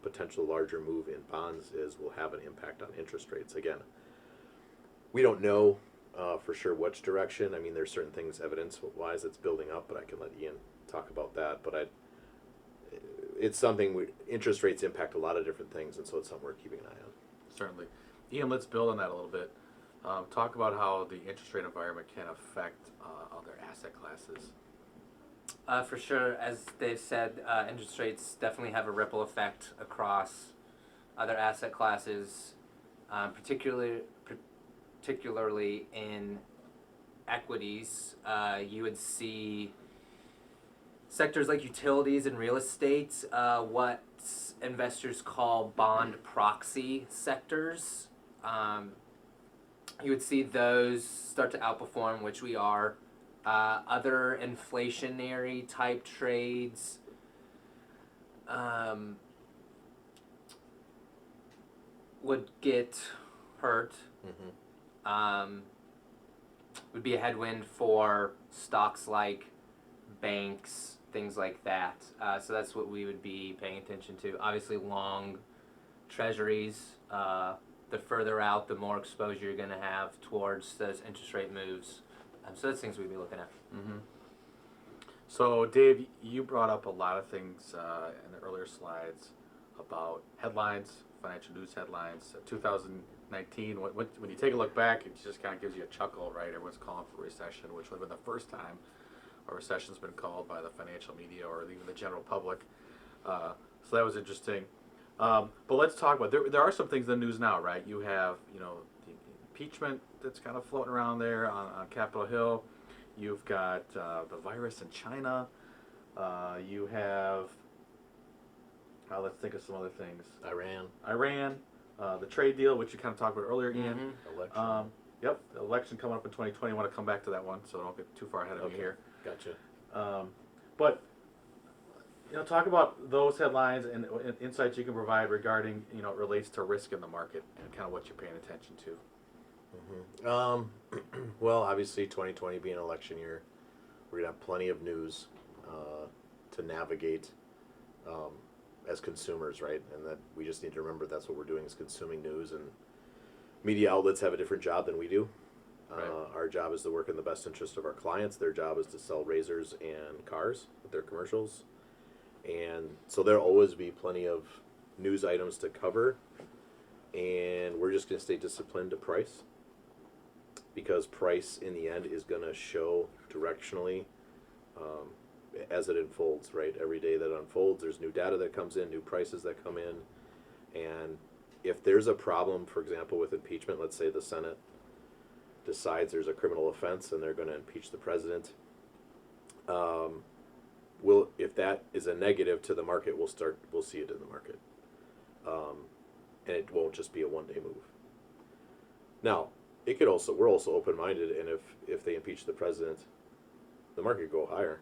potential larger move in bonds is will have an impact on interest rates. Again, we don't know for sure which direction. I mean, there's certain things evidence-wise that's building up, but I can let Ian talk about that. But it's something, interest rates impact a lot of different things, and so it's something we're keeping an eye on. Certainly. Ian, let's build on that a little bit. Talk about how the interest rate environment can affect other asset classes. For sure, as Dave said, interest rates definitely have a ripple effect across other asset classes, particularly in equities. You would see sectors like utilities and real estate, what investors call bond proxy sectors. You would see those start to outperform, which we are. Other inflationary type trades would get hurt. Would be a headwind for stocks like banks, things like that. So that's what we would be paying attention to. Obviously, long treasuries. The further out, the more exposure you're going to have towards those interest rate moves. So that's things we'd be looking at. Mm-hmm. So, Dave, you brought up a lot of things in the earlier slides about headlines, financial news headlines. 2019, when you take a look back, it just kind of gives you a chuckle, right? Everyone's calling for a recession, which would have been the first time a recession's been called by the financial media or even the general public. So that was interesting. But let's talk about, there are some things in the news now, right? You have, the impeachment that's kind of floating around there on Capitol Hill. You've got the virus in China. You have, let's think of some other things. Iran, The trade deal, which you kind of talked about earlier, Ian. Mm-hmm. election. Yep, the election coming up in 2020. I want to come back to that one, so don't get too far ahead of me here. Gotcha. But talk about those headlines and insights you can provide regarding it relates to risk in the market and kind of what you're paying attention to. Well, obviously, 2020 being an election year, we're gonna have plenty of news to navigate as consumers, right? And that we just need to remember that's what we're doing is consuming news, and media outlets have a different job than we do. Right. Our job is to work in the best interest of our clients. Their job is to sell razors and cars with their commercials. And so there'll always be plenty of news items to cover. And we're just going to stay disciplined to price. Because price, in the end, is going to show directionally as it unfolds, right? Every day that unfolds, there's new data that comes in, new prices that come in. And if there's a problem, for example, with impeachment, let's say the Senate decides there's a criminal offense and they're going to impeach the president, if that is a negative to the market, we'll see it in the market, and it won't just be a one-day move. Now, we're also open-minded, and if they impeach the president, the market could go higher.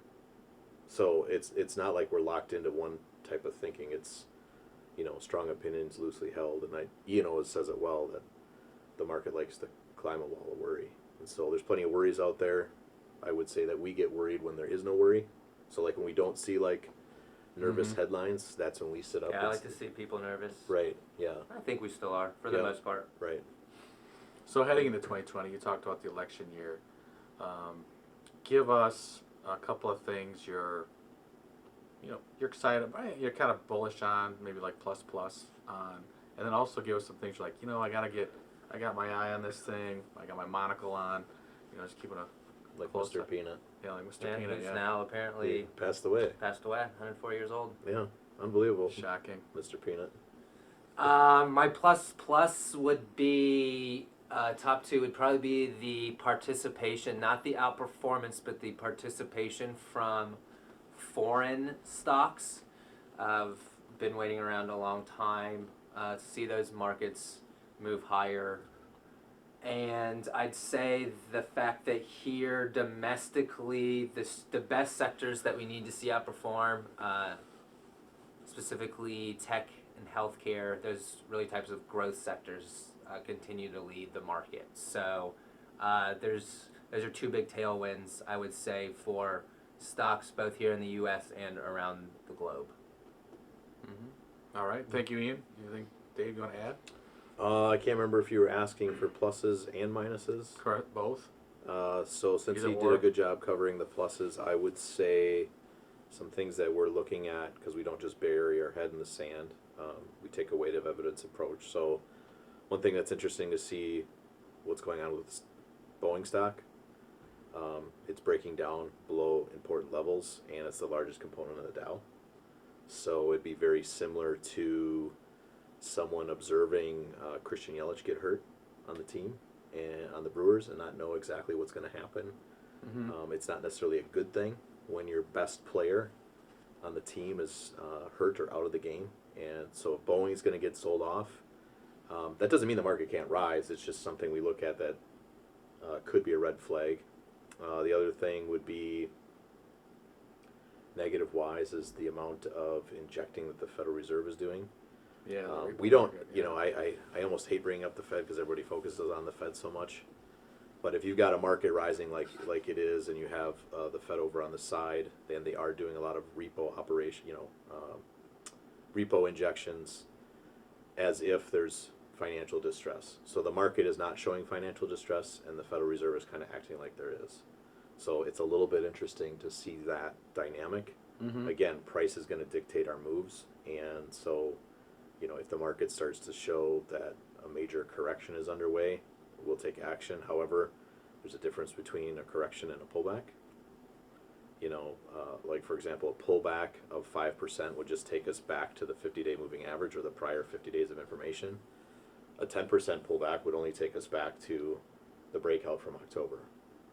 So it's not like we're locked into one type of thinking. It's strong opinions loosely held, and Ian always says it well that the market likes to climb a wall of worry, and so there's plenty of worries out there. I would say that we get worried when there is no worry. So like when we don't see like nervous headlines, that's when we sit up. Yeah, I like to see people nervous. Right. Yeah. I think we still are for the most part. Right. So heading into 2020, you talked about the election year. Give us a couple of things you're excited about, you're kind of bullish on, maybe like plus on, and then also give us some things like, I got my eye on this thing, I got my monocle on, just keeping a Like close Mr. eye. Peanut. Yeah, like Mr. Yeah, Peanut, who's yeah. now apparently He passed away. 104 years old. Yeah. Unbelievable. Shocking. Mr. Peanut. My plus would be top two would probably be the participation, not the outperformance, but the participation from foreign stocks. I've been waiting around a long time to see those markets move higher. And I'd say the fact that here domestically, the best sectors that we need to see outperform, specifically tech and healthcare, those really types of growth sectors continue to lead the market. So those are two big tailwinds, I would say, for stocks both here in the U.S. and around the globe. All right. Thank you, Ian. Anything, Dave, you want to add? I can't remember if you were asking for pluses and minuses. Correct. Both. So since Either he did or. a good job covering the pluses, I would say some things that we're looking at, because we don't just bury our head in the sand. We take a weight of evidence approach. So one thing that's interesting to see what's going on with Boeing stock. It's breaking down below important levels, and it's the largest component of the Dow. So it'd be very similar to someone observing Christian Yelich get hurt on the team and on the Brewers and not know exactly what's going to happen. It's not necessarily a good thing when your best player on the team is hurt or out of the game. And so if Boeing's going to get sold off, that doesn't mean the market can't rise. It's just something we look at that could be a red flag. The other thing would be negative-wise is the amount of injecting that the Federal Reserve is doing. Yeah. We don't, I almost hate bringing up the Fed because everybody focuses on the Fed so much. But if you've got a market rising like it is, and you have the Fed over on the side, then they are doing a lot of repo operation, repo injections, as if there's financial distress. So the market is not showing financial distress, and the Federal Reserve is kind of acting like there is. So it's a little bit interesting to see that dynamic. Again, price is going to dictate our moves, and so if the market starts to show that a major correction is underway, we'll take action. However, there's a difference between a correction and a pullback. Like for example, a pullback of 5% would just take us back to the 50-day moving average or the prior 50 days of information. A 10% pullback would only take us back to the breakout from October,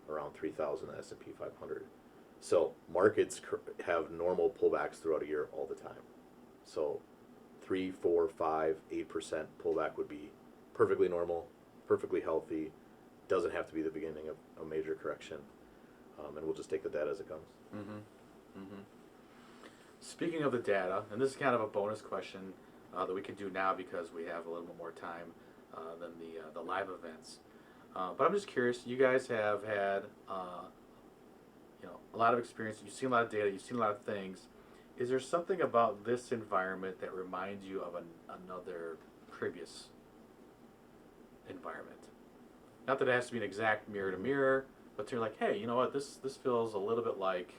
around 3,000 S&P 500. So markets have normal pullbacks throughout a year all the time. So 3, 4, 5, 8% pullback would be perfectly normal, perfectly healthy. Doesn't have to be the beginning of a major correction, and we'll just take the data as it comes. Speaking of the data, and this is kind of a bonus question that we can do now because we have a little bit more time than the live events. But I'm just curious. You guys have had a lot of experience. You've seen a lot of data. You've seen a lot of things. Is there something about this environment that reminds you of another previous environment? Not that it has to be an exact mirror to mirror, but you're like, hey, you know what? This feels a little bit like.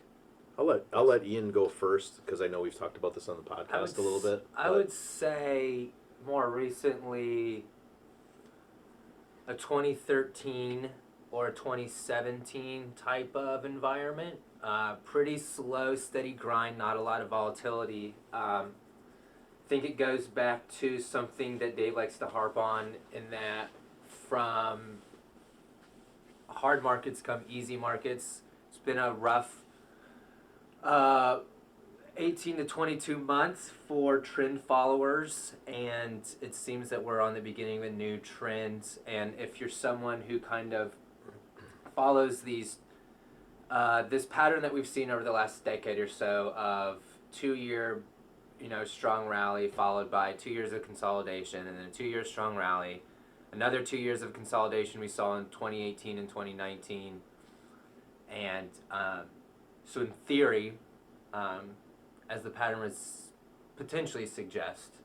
I'll let Ian go first because I know we've talked about this on the podcast a little bit. I would say more recently a 2013 or a 2017 type of environment. Pretty slow, steady grind, not a lot of volatility. I think it goes back to something that Dave likes to harp on, in that from hard markets come easy markets. It's been a rough 18 to 22 months for trend followers, and it seems that we're on the beginning of a new trend. And if you're someone who kind of follows these this pattern that we've seen over the last decade or so of 2-year strong rally followed by 2 years of consolidation and then a 2-year strong rally, another 2 years of consolidation we saw in 2018 and 2019, and so in theory, as the pattern would potentially suggest,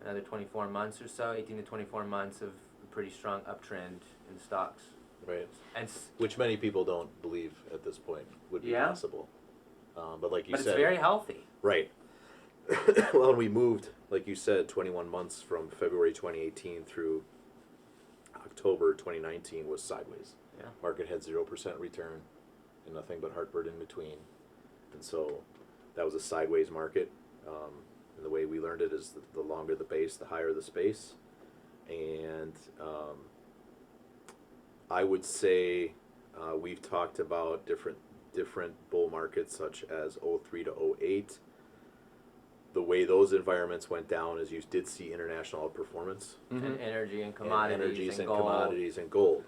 another 24 months or so, 18 to 24 months of a pretty strong uptrend in stocks. Right. And Which many people don't believe at this point would be possible. But like you said, it's very healthy. Right. Well, and we moved, like you said, 21 months from February 2018 through October 2019 was sideways. Yeah. Market had 0% return and nothing but heartburn in between. And so that was a sideways market. And the way we learned it is the longer the base, the higher the space. And I would say we've talked about different bull markets such as 03 to 08. The way those environments went down is you did see international outperformance. And energy and commodities, and energies and gold. commodities and gold.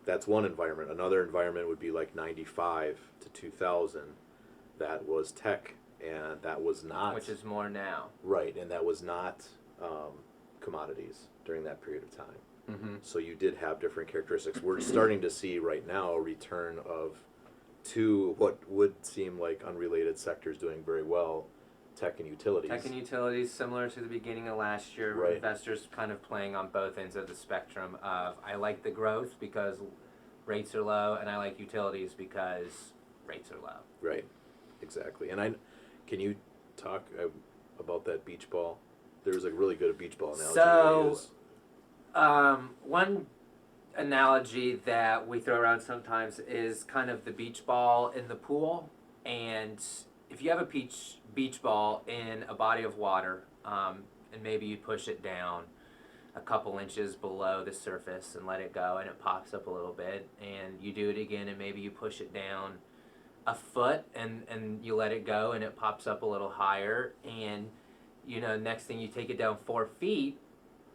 That's one environment. Another environment would be like 95 to 2000. That was tech, and that was not... Which is more now. Right, and that was not commodities during that period of time. Mm-hmm. So you did have different characteristics. We're starting to see right now a return of two what would seem like unrelated sectors doing very well, tech and utilities. Tech and utilities, similar to the beginning of last year, Right. Investors kind of playing on both ends of the spectrum of, I like the growth because rates are low, and I like utilities because rates are low. Right, exactly. And can you talk about that beach ball? There's a really good beach ball analogy. So, one analogy that we throw around sometimes is kind of the beach ball in the pool. And if you have a beach ball in a body of water, and maybe you push it down a couple inches below the surface and let it go, and it pops up a little bit, and you do it again, and maybe you push it down a foot and you let it go, and it pops up a little higher, and next thing you take it down 4 feet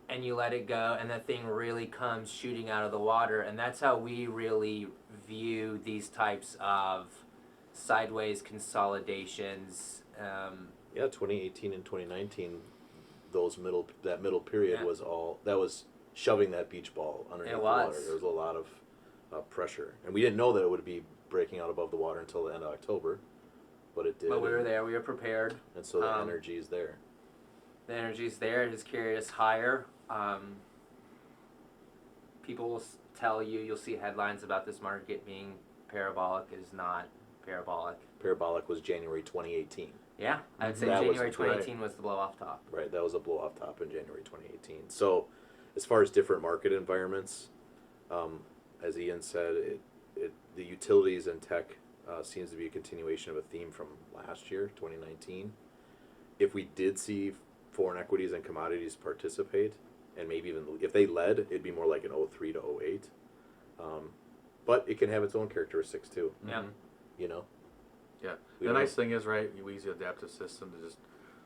and you let it go, and that thing really comes shooting out of the water. And that's how we really view these types of sideways consolidations. Yeah, 2018 and 2019, that middle period Yeah. was shoving that beach ball underneath It the was. water. There was a lot of pressure, and we didn't know that it would be breaking out above the water until the end of October, but it did. But we were there, we were prepared. and so the energy is there. The energy's there, it has carried us higher. People will tell you, you'll see headlines about this market being parabolic. It is not parabolic. Parabolic was January 2018. Yeah, I would say That was January the 2018 was the blow off top. Right, that was a blow off top in January 2018. So, as far as different market environments, as Ian said, the utilities and tech seems to be a continuation of a theme from last year, 2019. If we did see foreign equities and commodities participate, and maybe even if they led, it'd be more like an 03 to 08. but it can have its own characteristics too. Yeah. You know. Yeah. We The don't nice thing is, right, we use the Adaptiv System to just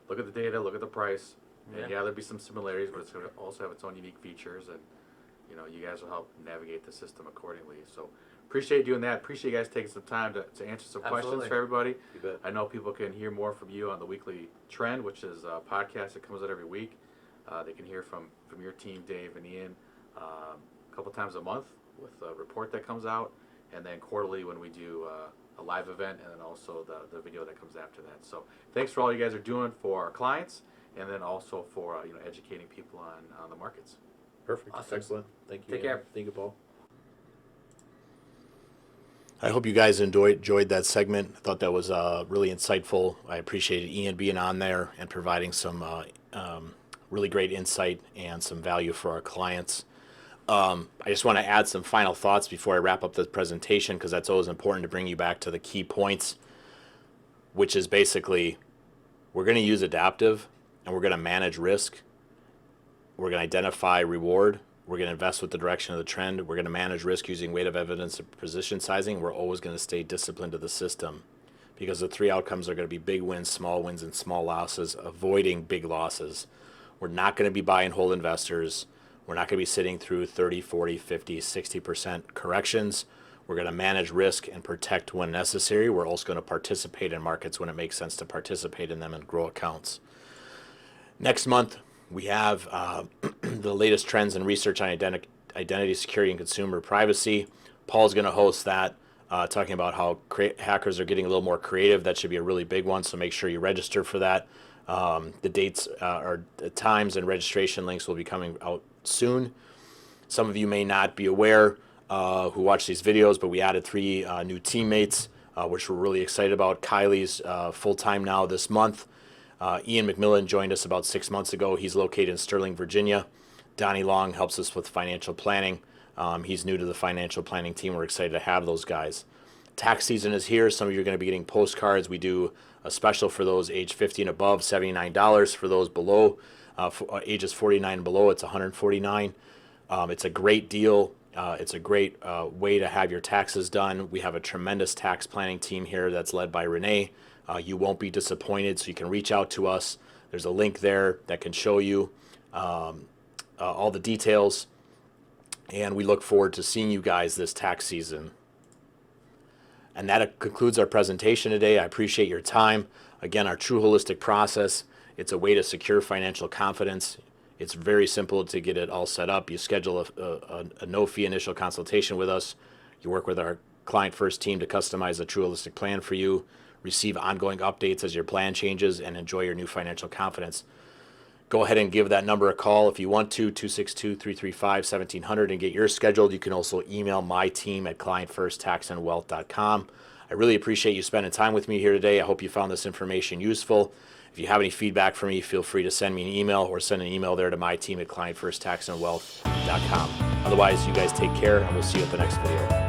look at the data, look at the price, and Yeah. there'll be some similarities, but it's going to also have its own unique features, and you guys will help navigate the system accordingly. So appreciate doing that. Appreciate you guys taking some time to answer some questions Absolutely. for everybody. You bet. I know people can hear more from you on the Weekly Trend, which is a podcast that comes out every week. They can hear from your team, Dave and Ian, a couple times a month with a report that comes out, and then quarterly when we do a live event, and then also the video that comes after that. So thanks for all you guys are doing for our clients, and then also for educating people on the markets. Perfect. Awesome. Excellent. Thank you. Take Ian. care. Thank you, Paul. I hope you guys enjoyed that segment. I thought that was really insightful. I appreciated Ian being on there and providing some really great insight and some value for our clients. I just want to add some final thoughts before I wrap up the presentation, because that's always important to bring you back to the key points, which is basically we're going to use Adaptiv and we're going to manage risk. We're going to identify reward. We're going to invest with the direction of the trend. We're going to manage risk using weight of evidence and position sizing. We're always going to stay disciplined to the system, because the three outcomes are going to be big wins, and small losses, avoiding big losses. We're not going to be buy and hold investors. We're not going to be sitting through 30, 40, 50, 60% corrections. We're going to manage risk and protect when necessary. We're also going to participate in markets when it makes sense to participate in them and grow accounts. Next month, we have the latest trends and research on identity security and consumer privacy. Paul's going to host that, talking about how hackers are getting a little more creative. That should be a really big one, so make sure you register for that. The dates or the times and registration links will be coming out soon. Some of you may not be aware who watch these videos, but we added 3 new teammates, which we're really excited about. Kylie's full-time now this month. Ian McMillan joined us about 6 months ago. He's located in Sterling, Virginia. Donnie Long helps us with financial planning. He's new to the financial planning team. We're excited to have those guys. Tax season is here. Some of you are going to be getting postcards. We do a special for those age 50 and above, $79. For those below, ages 49 and below, it's $149. It's a great deal. It's a great way to have your taxes done. We have a tremendous tax planning team here that's led by Renee. You won't be disappointed, so you can reach out to us. There's a link there that can show you all the details, and we look forward to seeing you guys this tax season. And that concludes our presentation today. I appreciate your time. Again, our True Holistic process, it's a way to secure financial confidence. It's very simple to get it all set up. You schedule a no-fee initial consultation with us. You work with our Client First team to customize a True Holistic plan for you, receive ongoing updates as your plan changes, and enjoy your new financial confidence. Go ahead and give that number a call if you want to, 262-335-1700, and get yours scheduled. You can also email my team at clientfirsttaxandwealth.com. I really appreciate you spending time with me here today. I hope you found this information useful. If you have any feedback for me, feel free to send me an email or send an email there to my team at clientfirsttaxandwealth.com. Otherwise, you guys take care, and we'll see you at the next video.